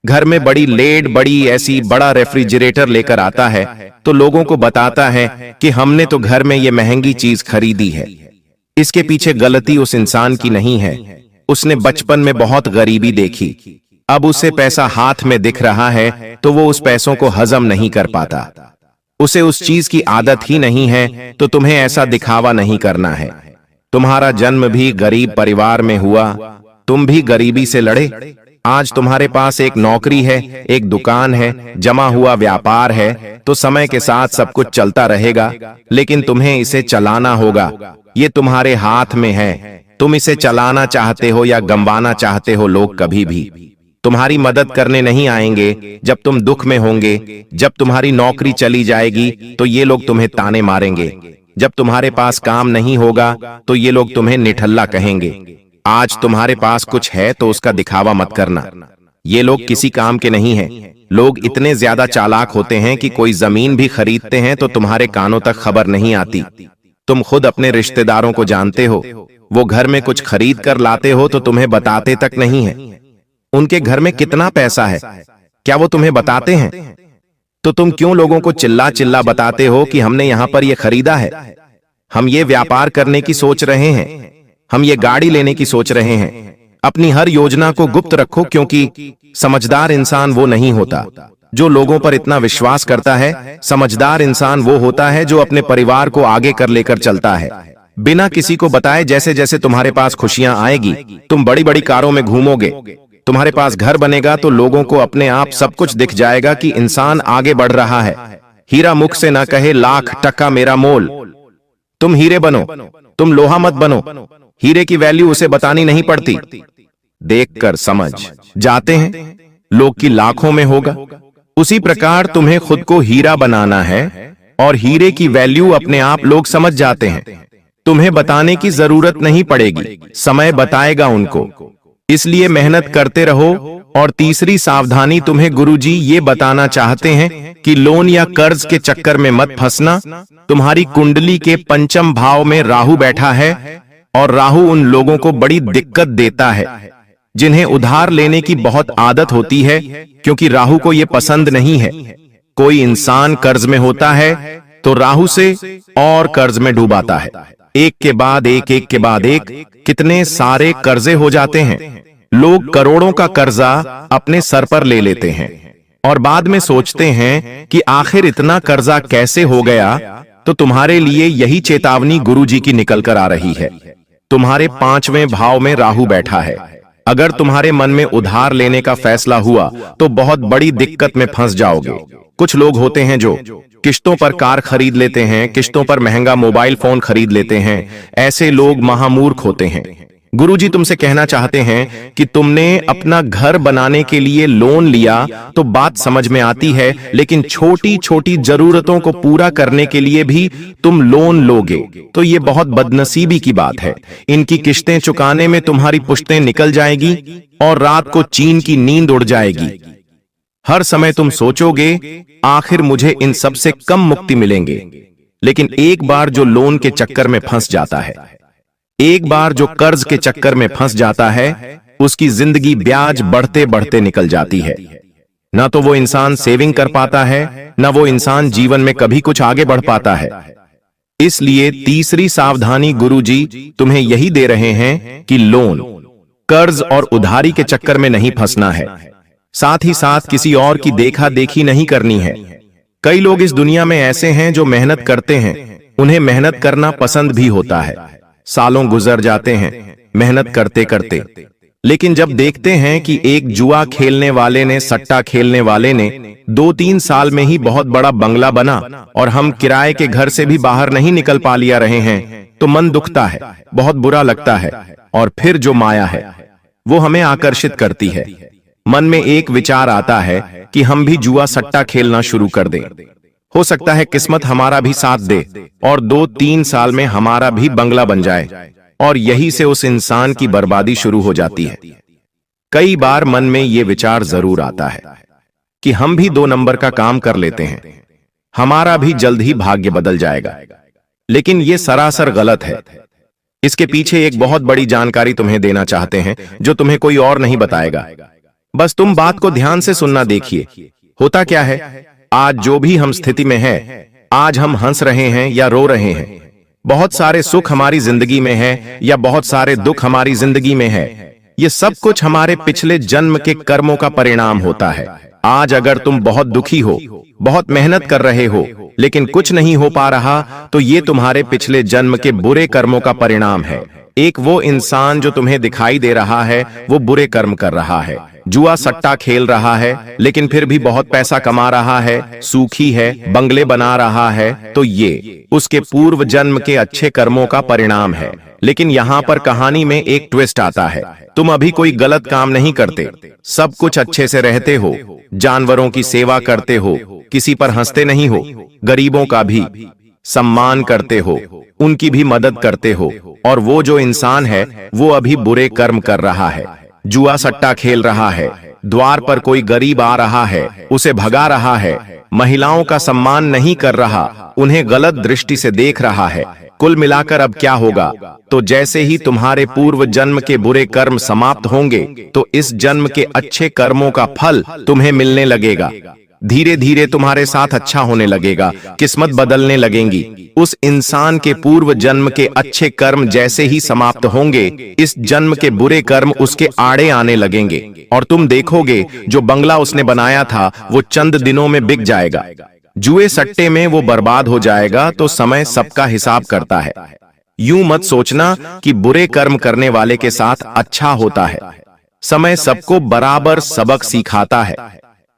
घर में बड़ी लेड, बड़ी ऐसी बड़ा रेफ्रिजरेटर लेकर आता है तो लोगों को बताता है कि हमने तो घर में ये महंगी चीज खरीदी है। इसके पीछे गलती उस इंसान की नहीं है, उसने बचपन में बहुत गरीबी देखी, अब उसे पैसा हाथ में दिख रहा है तो वो उस पैसों को हजम नहीं कर पाता। उसे उस चीज की आदत ही नहीं है, तो तुम्हें ऐसा दिखावा नहीं करना है। तुम्हारा जन्म भी गरीब परिवार में हुआ, तुम भी गरीबी से लड़े। आज तुम्हारे पास एक नौकरी है, एक दुकान है, जमा हुआ व्यापार है, तो समय के साथ सब कुछ चलता रहेगा, लेकिन तुम्हें इसे चलाना होगा। ये तुम्हारे हाथ में है, तुम इसे चलाना चाहते हो या गंवाना चाहते हो। लोग कभी भी तुम्हारी मदद करने नहीं आएंगे जब तुम दुख में होंगे। जब तुम्हारी नौकरी चली जाएगी तो ये लोग तुम्हें ताने मारेंगे। जब तुम्हारे पास काम नहीं होगा तो ये लोग तुम्हें निठल्ला कहेंगे। आज तुम्हारे पास कुछ है तो उसका दिखावा मत करना। ये लोग किसी काम के नहीं हैं। लोग इतने ज्यादा चालाक होते हैं कि कोई जमीन भी खरीदते हैं तो तुम्हारे कानों तक खबर नहीं आती। तुम खुद अपने रिश्तेदारों को जानते हो, वो घर में कुछ खरीद कर लाते हो तो तुम्हें बताते तक नहीं है। उनके घर में कितना पैसा है, क्या वो तुम्हें बताते हैं? तो तुम क्यों लोगों को चिल्ला चिल्ला बताते हो कि हमने यहां पर ये खरीदा है, हम ये व्यापार करने की सोच रहे हैं, हम ये गाड़ी लेने की सोच रहे हैं। अपनी हर योजना को गुप्त रखो, क्योंकि समझदार इंसान वो नहीं होता जो लोगों पर इतना विश्वास करता है। समझदार इंसान वो होता है जो अपने परिवार को आगे कर लेकर चलता है, बिना किसी को बताए। जैसे जैसे तुम्हारे पास खुशियां आएगी, तुम बड़ी बड़ी कारों में घूमोगे, तुम्हारे पास घर बनेगा, तो लोगों को अपने आप सब कुछ दिख जाएगा कि इंसान आगे बढ़ रहा है। हीरा मुख से ना कहे लाख टका मेरा मोल। तुम हीरे बनो, तुम लोहा मत बनो। हीरे की वैल्यू उसे बतानी नहीं पड़ती, देखकर समझ जाते हैं लोग की लाखों में होगा। उसी प्रकार तुम्हें खुद को हीरा बनाना है और हीरे की वैल्यू अपने आप लोग समझ जाते हैं। तुम्हें बताने की जरूरत नहीं पड़ेगी, समय बताएगा उनको। इसलिए मेहनत करते रहो। और तीसरी सावधानी तुम्हें गुरुजी ये बताना चाहते हैं कि लोन या कर्ज के चक्कर में मत फंसना। तुम्हारी कुंडली के पंचम भाव में राहु बैठा है और राहु उन लोगों को बड़ी दिक्कत देता है जिन्हें उधार लेने की बहुत आदत होती है, क्योंकि राहु को यह पसंद नहीं है। कोई इंसान कर्ज में होता है तो राहु से और कर्ज में डूबाता है। एक के बाद एक, एक के बाद एक, कितने सारे कर्जे हो जाते हैं। लोग करोड़ों का कर्जा अपने सर पर ले लेते हैं और बाद में सोचते हैं कि आखिर इतना कर्जा कैसे हो गया। तो तुम्हारे लिए यही चेतावनी गुरुजी की निकल कर आ रही है। तुम्हारे 5वें भाव में राहु बैठा है। अगर तुम्हारे मन में उधार लेने का फैसला हुआ तो बहुत बड़ी दिक्कत में फंस जाओगे। कुछ लोग होते हैं जो किश्तों पर कार खरीद लेते हैं, किश्तों पर महंगा मोबाइल फोन खरीद लेते हैं। ऐसे लोग महामूर्ख होते हैं। गुरुजी तुमसे कहना चाहते हैं कि तुमने अपना घर बनाने के लिए लोन लिया तो बात समझ में आती है, लेकिन छोटी छोटी जरूरतों को पूरा करने के लिए भी तुम लोन लोगे तो ये बहुत बदनसीबी की बात है। इनकी किश्तें चुकाने में तुम्हारी पुश्तें निकल जाएगी और रात को चीन की नींद उड़ जाएगी। हर समय तुम सोचोगे आखिर मुझे इन सब से कम मुक्ति मिलेंगे, लेकिन एक बार जो लोन के चक्कर में फंस जाता है, एक बार जो कर्ज के चक्कर में फंस जाता है, उसकी जिंदगी ब्याज बढ़ते बढ़ते निकल जाती है। ना तो वो इंसान सेविंग कर पाता है, ना वो इंसान जीवन में कभी कुछ आगे बढ़ पाता है। इसलिए तीसरी सावधानी गुरुजी तुम्हें यही दे रहे हैं कि लोन, कर्ज और उधारी के चक्कर में नहीं फंसना है। साथ ही साथ किसी और की देखा देखी नहीं करनी है। कई लोग इस दुनिया में ऐसे हैं जो मेहनत करते हैं, उन्हें मेहनत करना पसंद भी होता है। सालों गुजर जाते हैं मेहनत करते करते, लेकिन जब देखते हैं कि एक जुआ खेलने वाले ने, सट्टा खेलने वाले ने 2-3 साल में ही बहुत बड़ा बंगला बना और हम किराए के घर से भी बाहर नहीं निकल पा लिया रहे हैं, तो मन दुखता है, बहुत बुरा लगता है। और फिर जो माया है वो हमें आकर्षित करती है। मन में एक विचार आता है कि हम भी जुआ सट्टा खेलना शुरू कर दें। हो सकता है किस्मत हमारा भी साथ दे और 2-3 साल में हमारा भी बंगला बन जाए, और यही से उस इंसान की बर्बादी शुरू हो जाती है। कई बार मन में ये विचार जरूर आता है कि हम भी 2 नंबर का काम कर लेते हैं, हमारा भी जल्द ही भाग्य बदल जाएगा। लेकिन ये सरासर गलत है। इसके पीछे एक बहुत बड़ी जानकारी तुम्हें देना चाहते हैं जो तुम्हें कोई और नहीं बताएगा। बस तुम बात को ध्यान से सुनना। देखिए होता क्या है, आज जो भी हम स्थिति में है, आज हम हंस रहे हैं या रो रहे हैं, बहुत सारे सुख हमारी जिंदगी में है या बहुत सारे दुख हमारी जिंदगी में है, ये सब कुछ हमारे पिछले जन्म के कर्मों का परिणाम होता है। आज अगर तुम बहुत दुखी हो, बहुत मेहनत कर रहे हो, लेकिन कुछ नहीं हो पा रहा, तो ये तुम्हारे पिछले जन्म के बुरे कर्मों का परिणाम है। एक वो इंसान जो तुम्हें दिखाई दे रहा है वो बुरे कर्म कर रहा है, जुआ सट्टा खेल रहा है लेकिन फिर भी बहुत पैसा कमा रहा है, सुखी है, बंगले बना रहा है, तो ये उसके पूर्व जन्म के अच्छे कर्मों का परिणाम है। लेकिन यहाँ पर कहानी में एक ट्विस्ट आता है। तुम अभी कोई गलत काम नहीं करते, सब कुछ अच्छे से रहते हो, जानवरों की सेवा करते हो, किसी पर हंसते नहीं हो, गरीबों का भी सम्मान करते हो, उनकी भी मदद करते हो, और वो जो इंसान है वो अभी बुरे कर्म कर रहा है, जुआ सट्टा खेल रहा है, द्वार पर कोई गरीब आ रहा है उसे भगा रहा है, महिलाओं का सम्मान नहीं कर रहा, उन्हें गलत दृष्टि से देख रहा है। कुल मिलाकर अब क्या होगा, तो जैसे ही तुम्हारे पूर्व जन्म के बुरे कर्म समाप्त होंगे तो इस जन्म के अच्छे कर्मों का फल तुम्हें मिलने लगेगा। धीरे धीरे तुम्हारे साथ अच्छा होने लगेगा, किस्मत बदलने लगेंगी। उस इंसान के पूर्व जन्म के अच्छे कर्म जैसे ही समाप्त होंगे, इस जन्म के बुरे कर्म उसके आड़े आने लगेंगे, और तुम देखोगे जो बंगला उसने बनाया था वो चंद दिनों में बिक जाएगा। जुए सट्टे में वो बर्बाद हो जाएगा। तो समय सबका हिसाब करता है। यूं मत सोचना कि बुरे कर्म करने वाले के साथ अच्छा होता है। समय सबको बराबर सबक सिखाता है।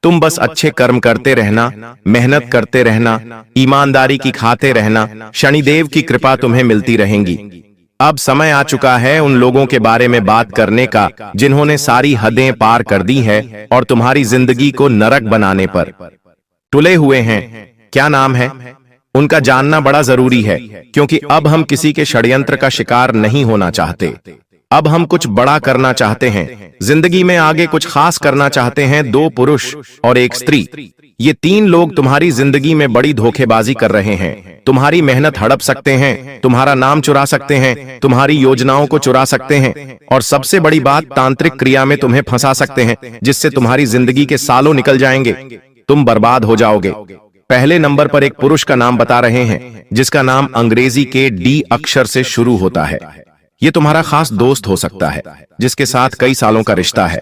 तुम बस अच्छे कर्म करते रहना, मेहनत करते रहना, ईमानदारी की खाते रहना, शनिदेव की कृपा तुम्हें मिलती रहेंगी। अब समय आ चुका है उन लोगों के बारे में बात करने का जिन्होंने सारी हदें पार कर दी है और तुम्हारी जिंदगी को नरक बनाने पर तुले हुए हैं। क्या नाम है उनका जानना बड़ा जरूरी है, क्योंकि अब हम किसी के षड्यंत्र का शिकार नहीं होना चाहते। अब हम कुछ बड़ा करना चाहते हैं, जिंदगी में आगे कुछ खास करना चाहते हैं। 2 पुरुष और 1 स्त्री, ये 3 लोग तुम्हारी जिंदगी में बड़ी धोखेबाजी कर रहे हैं। तुम्हारी मेहनत हड़प सकते हैं, तुम्हारा नाम चुरा सकते हैं, तुम्हारी योजनाओं को चुरा सकते हैं, और सबसे बड़ी बात, तांत्रिक क्रिया में तुम्हें फंसा सकते हैं, जिससे तुम्हारी जिंदगी के सालों निकल जाएंगे, तुम बर्बाद हो जाओगे। पहले नंबर पर एक पुरुष का नाम बता रहे हैं जिसका नाम अंग्रेजी के D अक्षर से शुरू होता है। ये तुम्हारा खास दोस्त हो सकता है जिसके साथ कई सालों का रिश्ता है,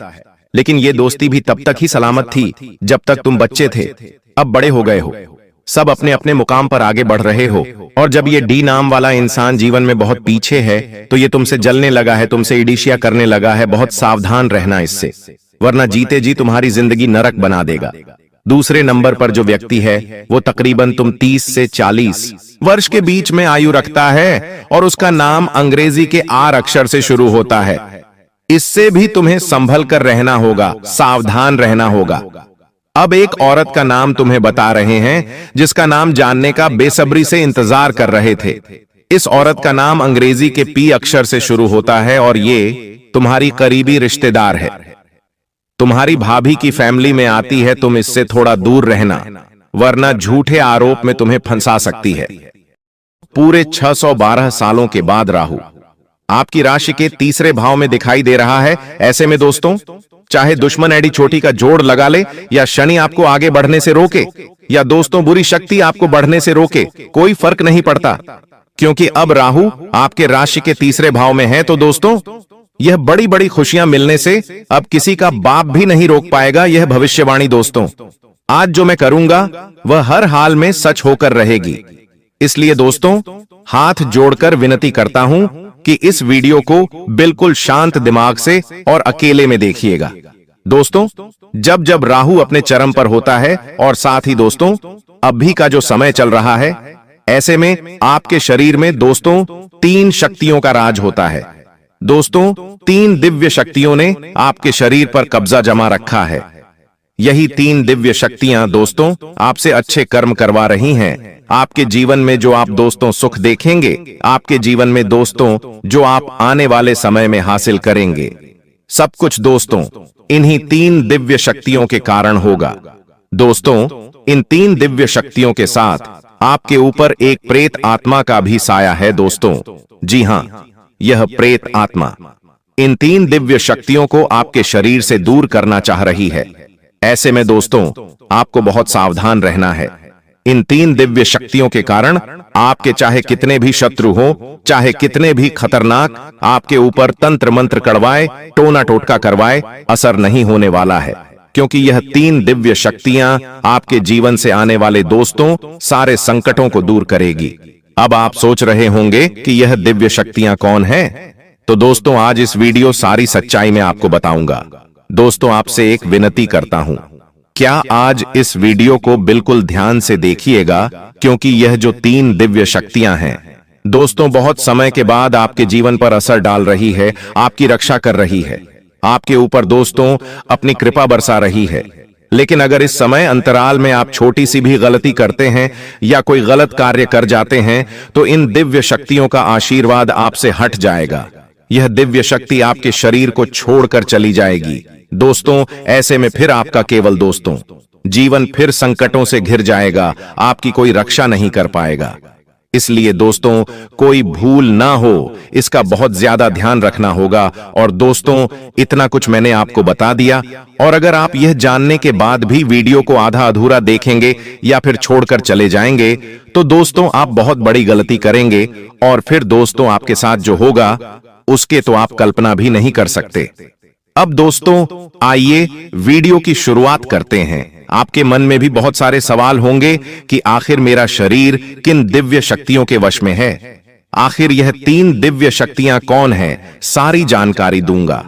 लेकिन ये दोस्ती भी तब तक ही सलामत थी जब तक तुम बच्चे थे। अब बड़े हो गए हो, सब अपने अपने मुकाम पर आगे बढ़ रहे हो, और जब ये D नाम वाला इंसान जीवन में बहुत पीछे है तो ये तुमसे जलने लगा है, तुमसे ईर्ष्या करने लगा है। बहुत सावधान रहना इससे, वरना जीते जी तुम्हारी जिंदगी नरक बना देगा। दूसरे नंबर पर जो व्यक्ति है वो तकरीबन तुम 30 से 40 वर्ष के बीच में आयु रखता है, और उसका नाम अंग्रेजी के R अक्षर से शुरू होता है। इससे भी तुम्हें संभल कर रहना होगा, सावधान रहना होगा। अब एक औरत का नाम तुम्हें बता रहे हैं जिसका नाम जानने का बेसब्री से इंतजार कर रहे थे। इस औरत का नाम अंग्रेजी के P अक्षर से शुरू होता है, और ये तुम्हारी करीबी रिश्तेदार है, तुम्हारी भाभी की फैमिली में आती है। तुम इससे थोड़ा दूर रहना, वरना झूठे आरोप में तुम्हें फंसा सकती है। पूरे 612 सालों के बाद राहु आपकी राशि के तीसरे भाव में दिखाई दे रहा है। ऐसे में दोस्तों, चाहे दुश्मन एडी चोटी का जोड़ लगा ले, या शनि आपको आगे बढ़ने से रोके, या दोस्तों बुरी शक्ति आपको बढ़ने से रोके, कोई फर्क नहीं पड़ता, क्योंकि अब राहु आपके राशि के तीसरे भाव में है। तो दोस्तों, यह बड़ी बड़ी खुशियां मिलने से अब किसी का बाप भी नहीं रोक पाएगा। यह भविष्यवाणी दोस्तों, आज जो मैं करूंगा वह हर हाल में सच होकर रहेगी। इसलिए दोस्तों, हाथ जोड़कर विनती करता हूं कि इस वीडियो को बिल्कुल शांत दिमाग से और अकेले में देखिएगा। दोस्तों, जब जब राहु अपने चरम पर होता है, और साथ ही दोस्तों अभी का जो समय चल रहा है, ऐसे में आपके शरीर में दोस्तों 3 शक्तियों का राज होता है। दोस्तों, 3 दिव्य शक्तियों ने आपके शरीर पर कब्जा जमा रखा है। यही 3 दिव्य शक्तियां दोस्तों आपसे अच्छे कर्म करवा रही हैं। आपके जीवन में जो आप दोस्तों सुख देखेंगे, आपके जीवन में दोस्तों जो आप आने वाले समय में हासिल करेंगे, सब कुछ दोस्तों इन्हीं 3 दिव्य शक्तियों के कारण होगा। दोस्तों, इन 3 दिव्य शक्तियों के साथ आपके ऊपर एक प्रेत आत्मा का भी साया है। दोस्तों, जी हां, यह प्रेत आत्मा इन 3 दिव्य शक्तियों को आपके शरीर से दूर करना चाह रही है। ऐसे में दोस्तों आपको बहुत सावधान रहना है। इन 3 दिव्य शक्तियों के कारण आपके चाहे कितने भी शत्रु हो, चाहे कितने भी खतरनाक आपके ऊपर तंत्र मंत्र करवाए, टोना टोटका करवाए, असर नहीं होने वाला है, क्योंकि यह 3 दिव्य शक्तियां आपके जीवन से आने वाले दोस्तों सारे संकटों को दूर करेगी। अब आप सोच रहे होंगे कि यह दिव्य शक्तियां कौन है? तो दोस्तों, आज इस वीडियो सारी सच्चाई में आपको बताऊंगा। दोस्तों, आपसे एक विनती करता हूं, क्या आज इस वीडियो को बिल्कुल ध्यान से देखिएगा, क्योंकि यह जो 3 दिव्य शक्तियां हैं दोस्तों बहुत समय के बाद आपके जीवन पर असर डाल रही है, आपकी रक्षा कर रही है, आपके ऊपर दोस्तों अपनी कृपा बरसा रही है। लेकिन अगर इस समय अंतराल में आप छोटी सी भी गलती करते हैं या कोई गलत कार्य कर जाते हैं, तो इन दिव्य शक्तियों का आशीर्वाद आपसे हट जाएगा। यह दिव्य शक्ति आपके शरीर को छोड़कर चली जाएगी। दोस्तों, ऐसे में फिर आपका केवल दोस्तों जीवन फिर संकटों से घिर जाएगा, आपकी कोई रक्षा नहीं कर पाएगा। इसलिए दोस्तों, कोई भूल ना हो, इसका बहुत ज्यादा ध्यान रखना होगा। और दोस्तों, इतना कुछ मैंने आपको बता दिया, और अगर आप यह जानने के बाद भी वीडियो को आधा अधूरा देखेंगे या फिर छोड़कर चले जाएंगे, तो दोस्तों आप बहुत बड़ी गलती करेंगे, और फिर दोस्तों आपके साथ जो होगा उसके तो आप कल्पना भी नहीं कर सकते। अब दोस्तों आइए वीडियो की शुरुआत करते हैं। आपके मन में भी बहुत सारे सवाल होंगे कि आखिर मेरा शरीर किन दिव्य शक्तियों के वश में है, आखिर यह 3 दिव्य शक्तियां कौन हैं, सारी जानकारी दूंगा।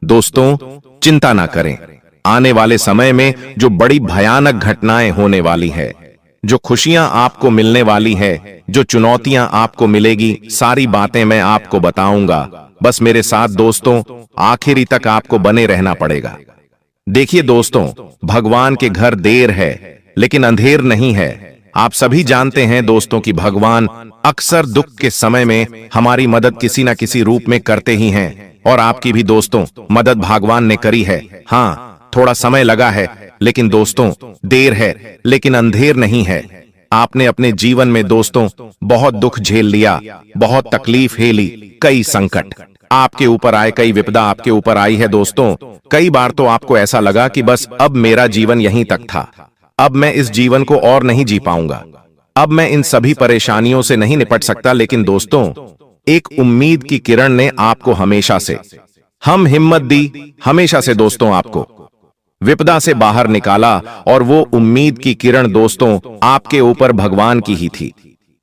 दोस्तों, चिंता ना करें, आने वाले समय में जो बड़ी भयानक घटनाएं होने वाली है, जो खुशियां आपको मिलने वाली है, जो चुनौतियां आपको मिलेगी, सारी बातें मैं आपको बताऊंगा। बस मेरे साथ दोस्तों आखिरी तक आपको बने रहना पड़ेगा। देखिए दोस्तों, भगवान के घर देर है लेकिन अंधेर नहीं है। आप सभी जानते हैं दोस्तों कि भगवान अक्सर दुख के समय में हमारी मदद किसी न किसी रूप में करते ही हैं, और आपकी भी दोस्तों मदद भगवान ने करी है। हाँ, थोड़ा समय लगा है, लेकिन दोस्तों देर है लेकिन अंधेर नहीं है। आपने अपने जीवन में दोस्तों बहुत दुख झेल लिया, बहुत तकलीफ झेली, कई संकट आपके ऊपर आए, कई विपदा आपके ऊपर आई है। दोस्तों, कई बार तो आपको ऐसा लगा कि बस अब मेरा जीवन यहीं तक था, अब मैं इस जीवन को और नहीं जी पाऊंगा, अब मैं इन सभी परेशानियों से नहीं निपट सकता। लेकिन दोस्तों, एक उम्मीद की किरण ने आपको हमेशा से हम हिम्मत दी, हमेशा से दोस्तों आपको विपदा से बाहर निकाला, और वो उम्मीद की किरण दोस्तों आपके ऊपर भगवान की ही थी,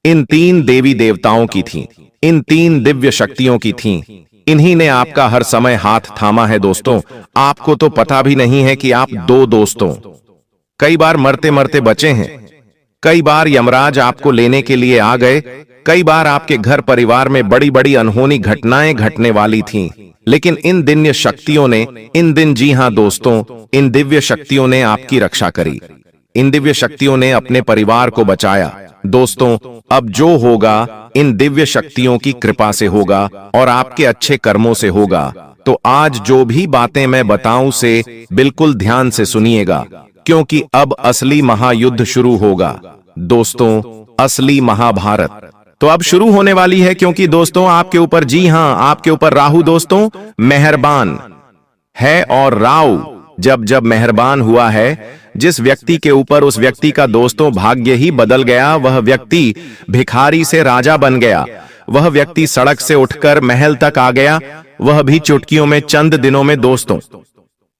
इन 3 देवी देवताओं की थी, इन 3 दिव्य शक्तियों की थी। इन्हीं ने आपका हर समय हाथ थामा है। दोस्तों, आपको तो पता भी नहीं है कि आप 2 दोस्तों कई बार मरते मरते बचे हैं, कई बार यमराज आपको लेने के लिए आ गए, कई बार आपके घर परिवार में बड़ी बड़ी अनहोनी घटनाएं घटने वाली थीं, लेकिन इन दिव्य शक्तियों ने, इन दिन, जी हां दोस्तों, इन दिव्य शक्तियों ने आपकी रक्षा करी, इन दिव्य शक्तियों ने अपने परिवार को बचाया। दोस्तों, अब जो होगा इन दिव्य शक्तियों की कृपा से होगा और आपके अच्छे कर्मों से होगा। तो आज जो भी बातें मैं बताऊं से बिल्कुल ध्यान से सुनिएगा, क्योंकि अब असली महायुद्ध शुरू होगा। दोस्तों, असली महाभारत, तो अब शुरू होने वाली है, क्योंकि दोस्तों आपके ऊपर, जी हां, आपके ऊपर राहु दोस्तों मेहरबान है। और राहु जब जब मेहरबान हुआ है जिस व्यक्ति के ऊपर, उस व्यक्ति का दोस्तों भाग्य ही बदल गया। वह व्यक्ति भिखारी से राजा बन गया, वह व्यक्ति सड़क से उठकर महल तक आ गया, वह भी चुटकियों में, चंद दिनों में दोस्तों।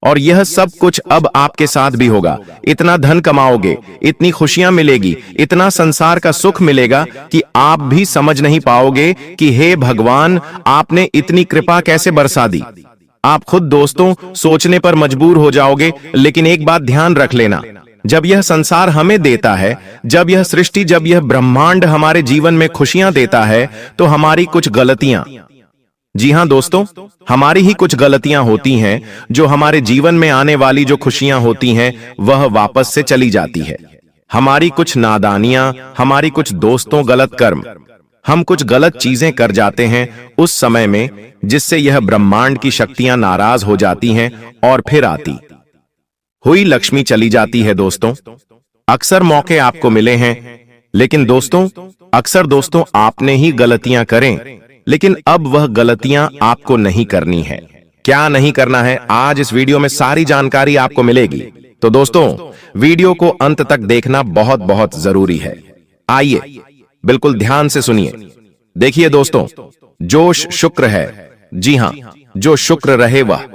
और यह सब कुछ अब आपके साथ भी होगा। इतना धन कमाओगे, इतनी खुशियां मिलेगी, इतना संसार का सुख मिलेगा कि आप भी समझ नहीं पाओगे कि हे भगवान, आपने इतनी कृपा कैसे बरसा दी। आप खुद दोस्तों सोचने पर मजबूर हो जाओगे। लेकिन एक बात ध्यान रख लेना, जब यह संसार हमें देता है, जब यह सृष्टि, जब यह ब्रह्मांड हमारे जीवन में खुशियां देता है, तो हमारी कुछ गलतियां, जी हां दोस्तों, हमारी ही कुछ गलतियां होती हैं जो हमारे जीवन में आने वाली जो खुशियां होती हैं वह वापस से चली जाती है। हमारी कुछ नादानियां, हमारी कुछ दोस्तों गलत कर्म, हम कुछ गलत चीजें कर जाते हैं उस समय में, जिससे यह ब्रह्मांड की शक्तियां नाराज हो जाती हैं और फिर आती हुई लक्ष्मी चली जाती है। दोस्तों अक्सर मौके आपको मिले हैं, लेकिन दोस्तों अक्सर दोस्तों आपने ही गलतियां करें, लेकिन अब वह गलतियां आपको नहीं करनी है। क्या नहीं करना है, आज इस वीडियो में सारी जानकारी आपको मिलेगी। तो दोस्तों वीडियो को अंत तक देखना बहुत बहुत जरूरी है। आइए बिल्कुल ध्यान से सुनिए। देखिए दोस्तों, जो शुक्र है, जी हां, जो शुक्र रहे वह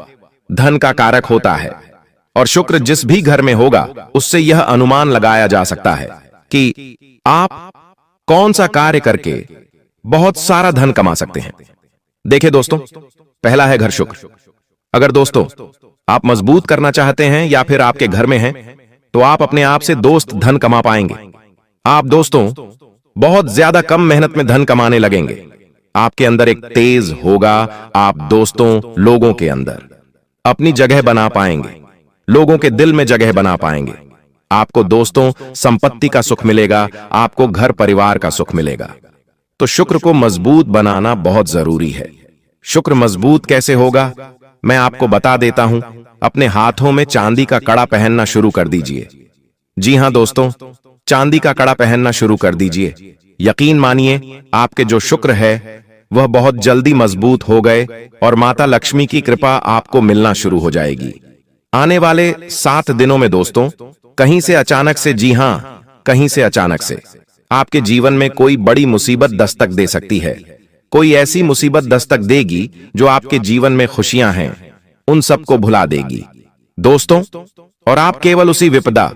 धन का कारक होता है। और शुक्र जिस भी घर में होगा उससे यह अनुमान लगाया जा सकता है कि आप कौन सा कार्य करके बहुत सारा धन कमा सकते हैं। देखिए दोस्तों, पहला है घर शुक्र। अगर दोस्तों आप मजबूत करना चाहते हैं या फिर आपके घर में हैं, तो आप अपने आप से दोस्त धन कमा पाएंगे। आप दोस्तों बहुत ज्यादा कम मेहनत में धन कमाने लगेंगे। आपके अंदर एक तेज होगा। आप दोस्तों लोगों के अंदर अपनी जगह बना पाएंगे, लोगों के दिल में जगह बना पाएंगे। आपको दोस्तों संपत्ति का सुख मिलेगा, आपको घर परिवार का सुख मिलेगा। तो शुक्र को मजबूत बनाना बहुत जरूरी है। शुक्र मजबूत कैसे होगा, मैं आपको बता देता हूं। अपने हाथों में चांदी का कड़ा पहनना शुरू कर दीजिए। जी हां दोस्तों, चांदी का कड़ा पहनना शुरू कर दीजिए। यकीन मानिए आपके जो शुक्र है वह बहुत जल्दी मजबूत हो गए और माता लक्ष्मी की कृपा आपको मिलना शुरू हो जाएगी। आने वाले 7 दिनों में दोस्तों कहीं से अचानक से, जी हां, कहीं से अचानक से आपके जीवन में कोई बड़ी मुसीबत दस्तक दे सकती है। कोई ऐसी मुसीबत दस्तक देगी जो आपके जीवन में खुशियां हैं उन सबको भुला देगी दोस्तों। और आप केवल उसी विपदा,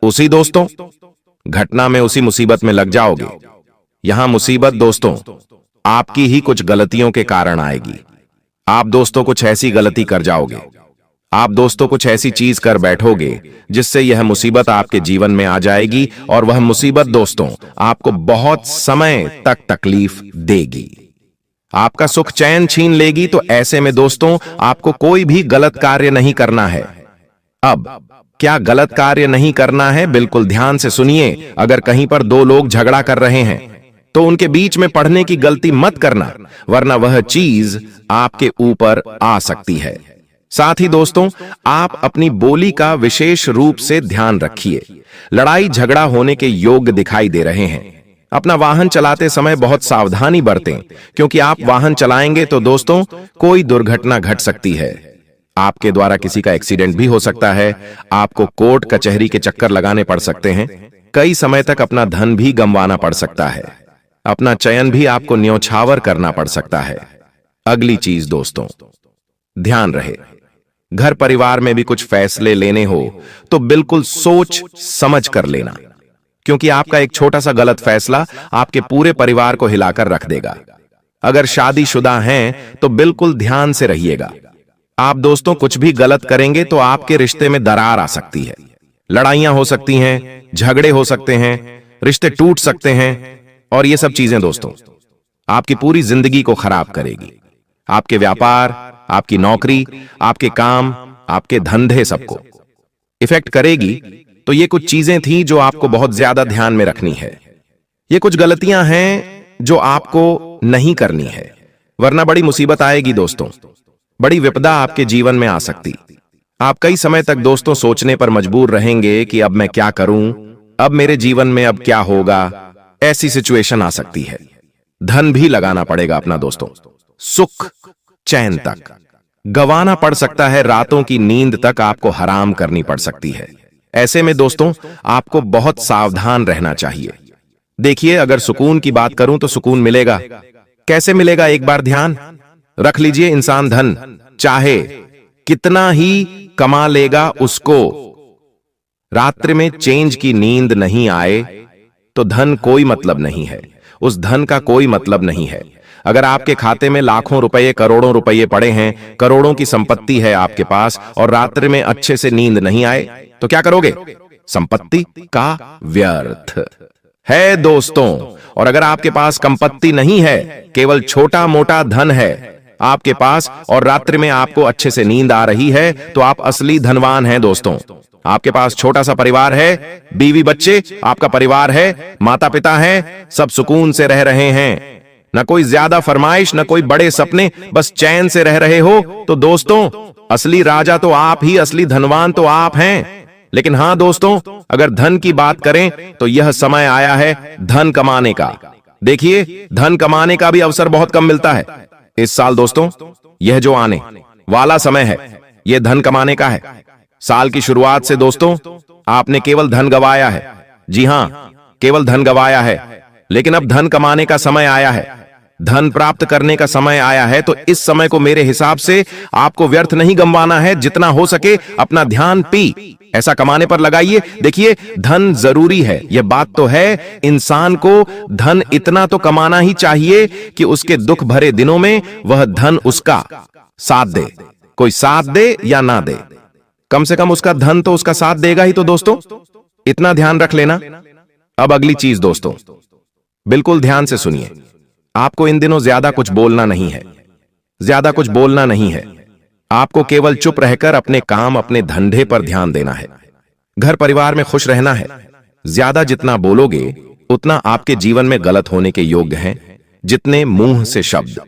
उसी दोस्तों घटना में, उसी मुसीबत में लग जाओगे। यहां मुसीबत दोस्तों आपकी ही कुछ गलतियों के कारण आएगी। आप दोस्तों कुछ ऐसी गलती कर जाओगे, आप दोस्तों कुछ ऐसी चीज कर बैठोगे जिससे यह मुसीबत आपके जीवन में आ जाएगी। और वह मुसीबत दोस्तों आपको बहुत समय तक तकलीफ देगी, आपका सुख चैन छीन लेगी। तो ऐसे में दोस्तों आपको कोई भी गलत कार्य नहीं करना है। अब क्या गलत कार्य नहीं करना है, बिल्कुल ध्यान से सुनिए। अगर कहीं पर 2 लोग झगड़ा कर रहे हैं तो उनके बीच में पढ़ने की गलती मत करना, वरना वह चीज आपके ऊपर आ सकती है। साथ ही दोस्तों आप अपनी बोली का विशेष रूप से ध्यान रखिए। लड़ाई झगड़ा होने के योग दिखाई दे रहे हैं। अपना वाहन चलाते समय बहुत सावधानी बरतें, क्योंकि आप वाहन चलाएंगे तो दोस्तों कोई दुर्घटना घट सकती है। आपके द्वारा किसी का एक्सीडेंट भी हो सकता है। आपको कोर्ट कचहरी के चक्कर लगाने पड़ सकते हैं। कई समय तक अपना धन भी गंवाना पड़ सकता है। अपना चयन भी आपको न्योछावर करना पड़ सकता है। अगली चीज दोस्तों ध्यान रहे, घर परिवार में भी कुछ फैसले लेने हो तो बिल्कुल सोच समझ कर लेना, क्योंकि आपका एक छोटा सा गलत फैसला आपके पूरे परिवार को हिलाकर रख देगा। अगर शादीशुदा हैं तो बिल्कुल ध्यान से रहिएगा। आप दोस्तों कुछ भी गलत करेंगे तो आपके रिश्ते में दरार आ सकती है, लड़ाइयां हो सकती हैं, झगड़े हो सकते हैं, रिश्ते टूट सकते हैं। और ये सब चीजें दोस्तों आपकी पूरी जिंदगी को खराब करेगी। आपके व्यापार, आपकी नौकरी, आपके काम, आपके धंधे सबको इफेक्ट करेगी। तो ये कुछ चीजें थी जो आपको बहुत ज्यादा ध्यान में रखनी है। ये कुछ गलतियां हैं जो आपको नहीं करनी है, वरना बड़ी मुसीबत आएगी दोस्तों, बड़ी विपदा आपके जीवन में आ सकती। आप कई समय तक दोस्तों सोचने पर मजबूर रहेंगे कि अब मैं क्या करूं, अब मेरे जीवन में अब क्या होगा, ऐसी सिचुएशन आ सकती है। लेकिन दोस्तों धन भी लगाना पड़ेगा अपना दोस्तों, सुख चैन तक गंवाना पड़ सकता है, रातों की नींद तक आपको हराम करनी पड़ सकती है। ऐसे में दोस्तों आपको बहुत सावधान रहना चाहिए। देखिए, अगर सुकून की बात करूं तो सुकून मिलेगा। कैसे मिलेगा, एक बार ध्यान रख लीजिए। इंसान धन चाहे कितना ही कमा लेगा, उसको रात्रि में चैन की नींद नहीं आए तो धन कोई मतलब नहीं है, उस धन का कोई मतलब नहीं है। अगर आपके खाते में लाखों रुपए करोड़ों रुपए पड़े हैं, करोड़ों की संपत्ति है आपके पास, और रात्रि में अच्छे से नींद नहीं आए तो क्या करोगे? संपत्ति का व्यर्थ है दोस्तों। और अगर आपके पास संपत्ति नहीं है, केवल छोटा मोटा धन है आपके पास, और रात्रि में आपको अच्छे से नींद आ रही है, तो आप असली धनवान हैं दोस्तों। आपके पास छोटा सा परिवार है, बीवी बच्चे, आपका परिवार है, माता पिता हैं, सब सुकून से रह रहे हैं, न कोई ज्यादा फरमाइश, न कोई बड़े सपने, बस चैन से रह रहे हो, तो दोस्तों असली राजा तो आप ही, असली धनवान तो आप हैं। लेकिन हां दोस्तों, अगर धन की बात करें तो यह समय आया है धन कमाने का। देखिए, धन कमाने का भी अवसर बहुत कम मिलता है इस साल दोस्तों। यह जो आने वाला समय है, यह धन कमाने का है। साल की शुरुआत से दोस्तों आपने केवल धन गवाया है। जी हां, केवल धन गवाया है, लेकिन अब धन कमाने का समय आया है, धन प्राप्त करने का समय आया है। तो इस समय को मेरे हिसाब से आपको व्यर्थ नहीं गंवाना है। जितना हो सके अपना ध्यान ऐसा कमाने पर लगाइए। देखिए, धन जरूरी है, यह बात तो है। इंसान को धन इतना तो कमाना ही चाहिए कि उसके दुख भरे दिनों में वह धन उसका साथ दे। कोई साथ दे या ना दे, कम से कम उसका धन तो उसका साथ देगा ही। तो दोस्तों इतना ध्यान रख लेना। अब अगली चीज दोस्तों, बिल्कुल ध्यान से सुनिए। आपको इन दिनों ज्यादा कुछ बोलना नहीं है, ज्यादा कुछ बोलना नहीं है। आपको केवल चुप रहकर अपने काम, अपने धंधे पर ध्यान देना है। घर परिवार में खुश रहना है। ज्यादा जितना बोलोगे उतना आपके जीवन में गलत होने के योग्य हैं। जितने मुंह से शब्द,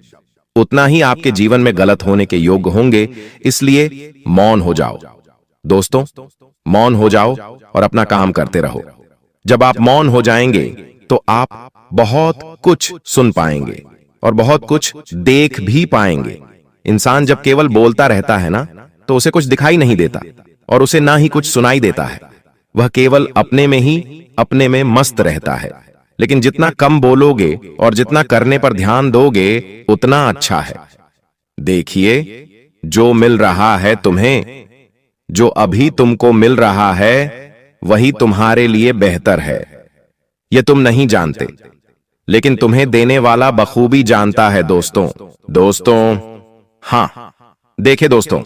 उतना ही आपके जीवन में गलत होने के योग्य होंगे। इसलिए मौन हो जाओ दोस्तों, मौन हो जाओ और अपना काम करते रहो। जब आप मौन हो जाएंगे तो आप बहुत कुछ सुन पाएंगे और बहुत कुछ देख भी पाएंगे। इंसान जब केवल बोलता रहता है ना, तो उसे कुछ दिखाई नहीं देता और उसे ना ही कुछ सुनाई देता है। वह केवल अपने में ही, अपने में मस्त रहता है। लेकिन जितना कम बोलोगे और जितना करने पर ध्यान दोगे उतना अच्छा है। देखिए, जो मिल रहा है तुम्हें, जो अभी तुमको मिल रहा है, वही तुम्हारे लिए बेहतर है। यह तुम नहीं जानते, लेकिन तुम्हें देने वाला बखूबी जानता है दोस्तों। हां, देखे दोस्तों,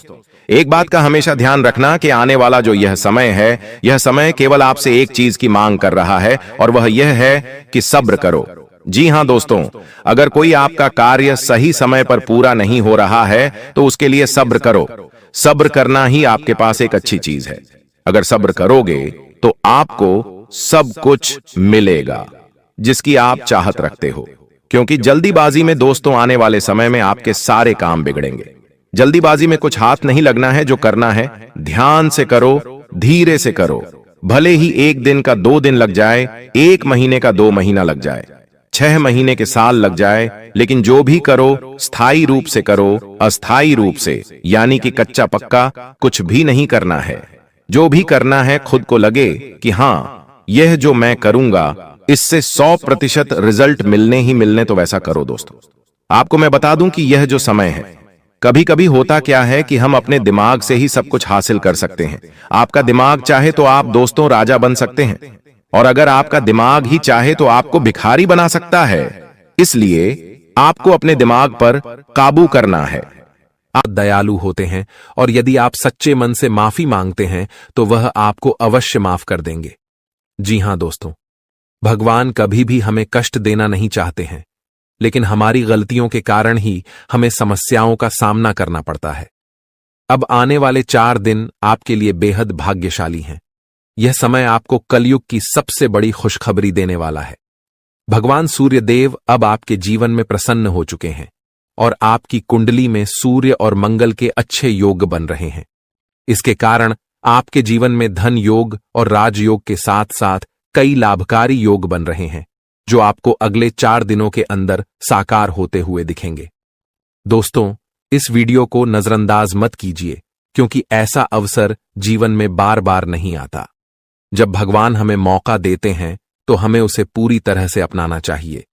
एक बात का हमेशा ध्यान रखना कि आने वाला जो यह समय है, यह समय केवल आपसे एक चीज की मांग कर रहा है, और वह यह है कि सब्र करो। जी हां दोस्तों, अगर कोई आपका कार्य सही समय पर पूरा नहीं हो रहा है तो उसके लिए सब्र करो। सब्र करना ही आपके पास एक अच्छी चीज है। अगर सब्र करोगे तो आपको सब कुछ मिलेगा जिसकी आप चाहत रखते हो। क्योंकि जल्दीबाजी में दोस्तों आने वाले समय में आपके सारे काम बिगड़ेंगे। जल्दीबाजी में कुछ हाथ नहीं लगना है। जो करना है ध्यान से करो, धीरे से करो। भले ही एक दिन का 2 दिन लग जाए, 1 महीने का 2 महीना लग जाए, 6 महीने के साल लग जाए, लेकिन जो भी करो स्थायी रूप से करो। अस्थायी रूप से यानी कि कच्चा पक्का कुछ भी नहीं करना है। जो भी करना है खुद को लगे कि हां, यह जो मैं करूंगा इससे 100% रिजल्ट मिलने ही मिलने, तो वैसा करो दोस्तों। आपको मैं बता दूं कि यह जो समय है, कभी कभी होता क्या है कि हम अपने दिमाग से ही सब कुछ हासिल कर सकते हैं। आपका दिमाग चाहे तो आप दोस्तों राजा बन सकते हैं, और अगर आपका दिमाग ही चाहे तो आपको भिखारी बना सकता है। इसलिए आपको अपने दिमाग पर काबू करना है। आप दयालु होते हैं और यदि आप सच्चे मन से माफी मांगते हैं तो वह आपको अवश्य माफ कर देंगे। जी हां दोस्तों, भगवान कभी भी हमें कष्ट देना नहीं चाहते हैं, लेकिन हमारी गलतियों के कारण ही हमें समस्याओं का सामना करना पड़ता है। अब आने वाले 4 दिन आपके लिए बेहद भाग्यशाली हैं। यह समय आपको कलयुग की सबसे बड़ी खुशखबरी देने वाला है। भगवान सूर्य देव अब आपके जीवन में प्रसन्न हो चुके हैं और आपकी कुंडली में सूर्य और मंगल के अच्छे योग बन रहे हैं। इसके कारण आपके जीवन में धन योग और राजयोग के साथ साथ कई लाभकारी योग बन रहे हैं। जो आपको अगले 4 दिनों के अंदर साकार होते हुए दिखेंगे। दोस्तों, इस वीडियो को नजरअंदाज मत कीजिए, क्योंकि ऐसा अवसर जीवन में बार बार नहीं आता। जब भगवान हमें मौका देते हैं तो हमें उसे पूरी तरह से अपनाना चाहिए,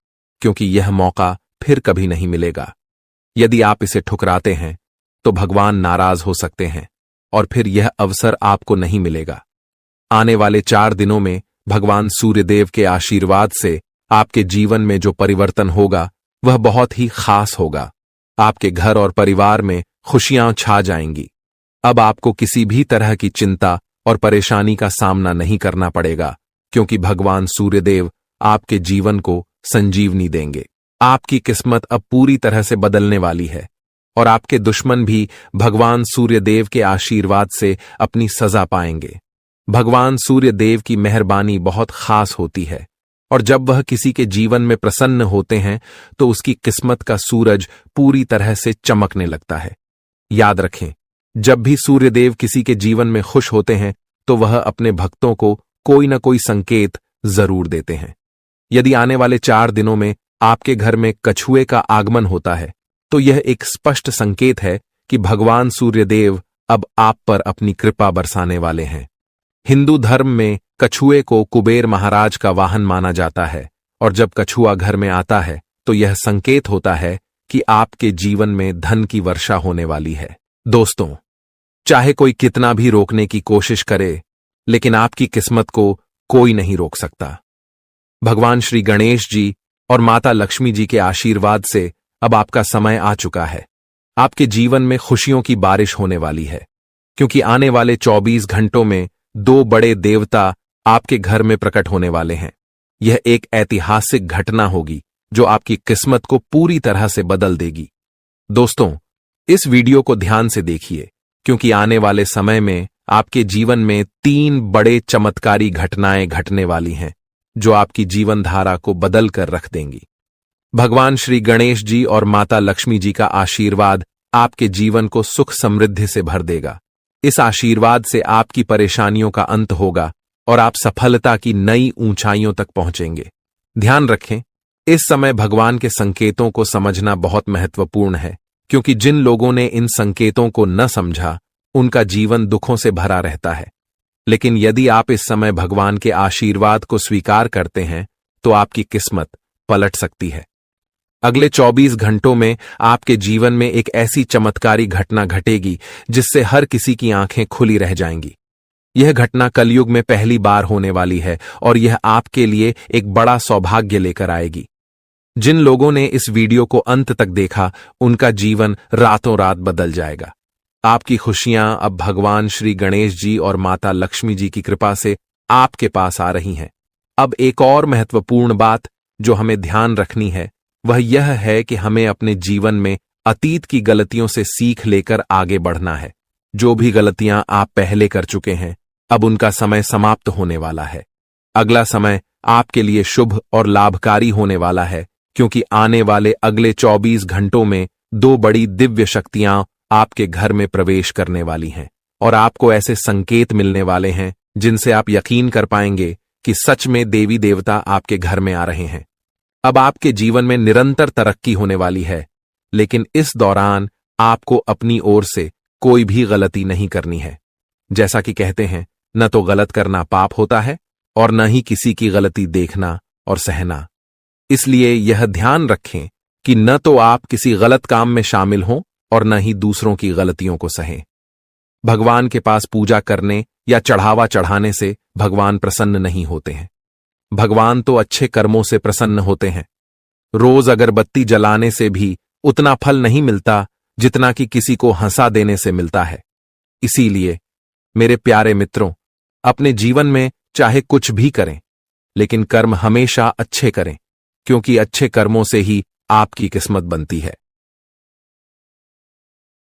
क्योंकि यह मौका फिर कभी नहीं मिलेगा। यदि आप इसे ठुकराते हैं तो भगवान नाराज हो सकते हैं और फिर यह अवसर आपको नहीं मिलेगा। आने वाले 4 दिनों में भगवान सूर्यदेव के आशीर्वाद से आपके जीवन में जो परिवर्तन होगा वह बहुत ही खास होगा। आपके घर और परिवार में खुशियां छा जाएंगी। अब आपको किसी भी तरह की चिंता और परेशानी का सामना नहीं करना पड़ेगा, क्योंकि भगवान सूर्यदेव आपके जीवन को संजीवनी देंगे। आपकी किस्मत अब पूरी तरह से बदलने वाली है और आपके दुश्मन भी भगवान सूर्यदेव के आशीर्वाद से अपनी सजा पाएंगे। भगवान सूर्यदेव की मेहरबानी बहुत खास होती है और जब वह किसी के जीवन में प्रसन्न होते हैं तो उसकी किस्मत का सूरज पूरी तरह से चमकने लगता है। याद रखें, जब भी सूर्यदेव किसी के जीवन में खुश होते हैं तो वह अपने भक्तों को कोई न कोई संकेत जरूर देते हैं। यदि आने वाले 4 दिनों में आपके घर में कछुए का आगमन होता है तो यह एक स्पष्ट संकेत है कि भगवान सूर्यदेव अब आप पर अपनी कृपा बरसाने वाले हैं। हिंदू धर्म में कछुए को कुबेर महाराज का वाहन माना जाता है और जब कछुआ घर में आता है तो यह संकेत होता है कि आपके जीवन में धन की वर्षा होने वाली है। दोस्तों, चाहे कोई कितना भी रोकने की कोशिश करे, लेकिन आपकी किस्मत को कोई नहीं रोक सकता। भगवान श्री गणेश जी और माता लक्ष्मी जी के आशीर्वाद से अब आपका समय आ चुका है। आपके जीवन में खुशियों की बारिश होने वाली है, क्योंकि आने वाले 24 घंटों में 2 बड़े देवता आपके घर में प्रकट होने वाले हैं। यह एक ऐतिहासिक घटना होगी जो आपकी किस्मत को पूरी तरह से बदल देगी। दोस्तों, इस वीडियो को ध्यान से देखिए, क्योंकि आने वाले समय में आपके जीवन में 3 बड़े चमत्कारी घटनाएं घटने वाली हैं जो आपकी जीवन धारा को बदल कर रख देंगी। भगवान श्री गणेश जी और माता लक्ष्मी जी का आशीर्वाद आपके जीवन को सुख समृद्धि से भर देगा। इस आशीर्वाद से आपकी परेशानियों का अंत होगा और आप सफलता की नई ऊंचाइयों तक पहुंचेंगे। ध्यान रखें, इस समय भगवान के संकेतों को समझना बहुत महत्वपूर्ण है, क्योंकि जिन लोगों ने इन संकेतों को न समझा उनका जीवन दुखों से भरा रहता है। लेकिन यदि आप इस समय भगवान के आशीर्वाद को स्वीकार करते हैं तो आपकी किस्मत पलट सकती है। अगले 24 घंटों में आपके जीवन में एक ऐसी चमत्कारी घटना घटेगी जिससे हर किसी की आंखें खुली रह जाएंगी। यह घटना कलयुग में पहली बार होने वाली है और यह आपके लिए एक बड़ा सौभाग्य लेकर आएगी। जिन लोगों ने इस वीडियो को अंत तक देखा उनका जीवन रातों रात बदल जाएगा। आपकी खुशियां अब भगवान श्री गणेश जी और माता लक्ष्मी जी की कृपा से आपके पास आ रही हैं। अब एक और महत्वपूर्ण बात जो हमें ध्यान रखनी है वह यह है कि हमें अपने जीवन में अतीत की गलतियों से सीख लेकर आगे बढ़ना है। जो भी गलतियां आप पहले कर चुके हैं अब उनका समय समाप्त होने वाला है। अगला समय आपके लिए शुभ और लाभकारी होने वाला है, क्योंकि आने वाले अगले 24 घंटों में 2 बड़ी दिव्य शक्तियां आपके घर में प्रवेश करने वाली हैं और आपको ऐसे संकेत मिलने वाले हैं जिनसे आप यकीन कर पाएंगे कि सच में देवी देवता आपके घर में आ रहे हैं। अब आपके जीवन में निरंतर तरक्की होने वाली है, लेकिन इस दौरान आपको अपनी ओर से कोई भी गलती नहीं करनी है। जैसा कि कहते हैं, न तो गलत करना पाप होता है और न ही किसी की गलती देखना और सहना। इसलिए यह ध्यान रखें कि न तो आप किसी गलत काम में शामिल हों और न ही दूसरों की गलतियों को सहें। भगवान के पास पूजा करने या चढ़ावा चढ़ाने से भगवान प्रसन्न नहीं होते हैं। भगवान तो अच्छे कर्मों से प्रसन्न होते हैं। रोज अगरबत्ती जलाने से भी उतना फल नहीं मिलता जितना कि किसी को हंसा देने से मिलता है। इसीलिए मेरे प्यारे मित्रों, अपने जीवन में चाहे कुछ भी करें, लेकिन कर्म हमेशा अच्छे करें, क्योंकि अच्छे कर्मों से ही आपकी किस्मत बनती है।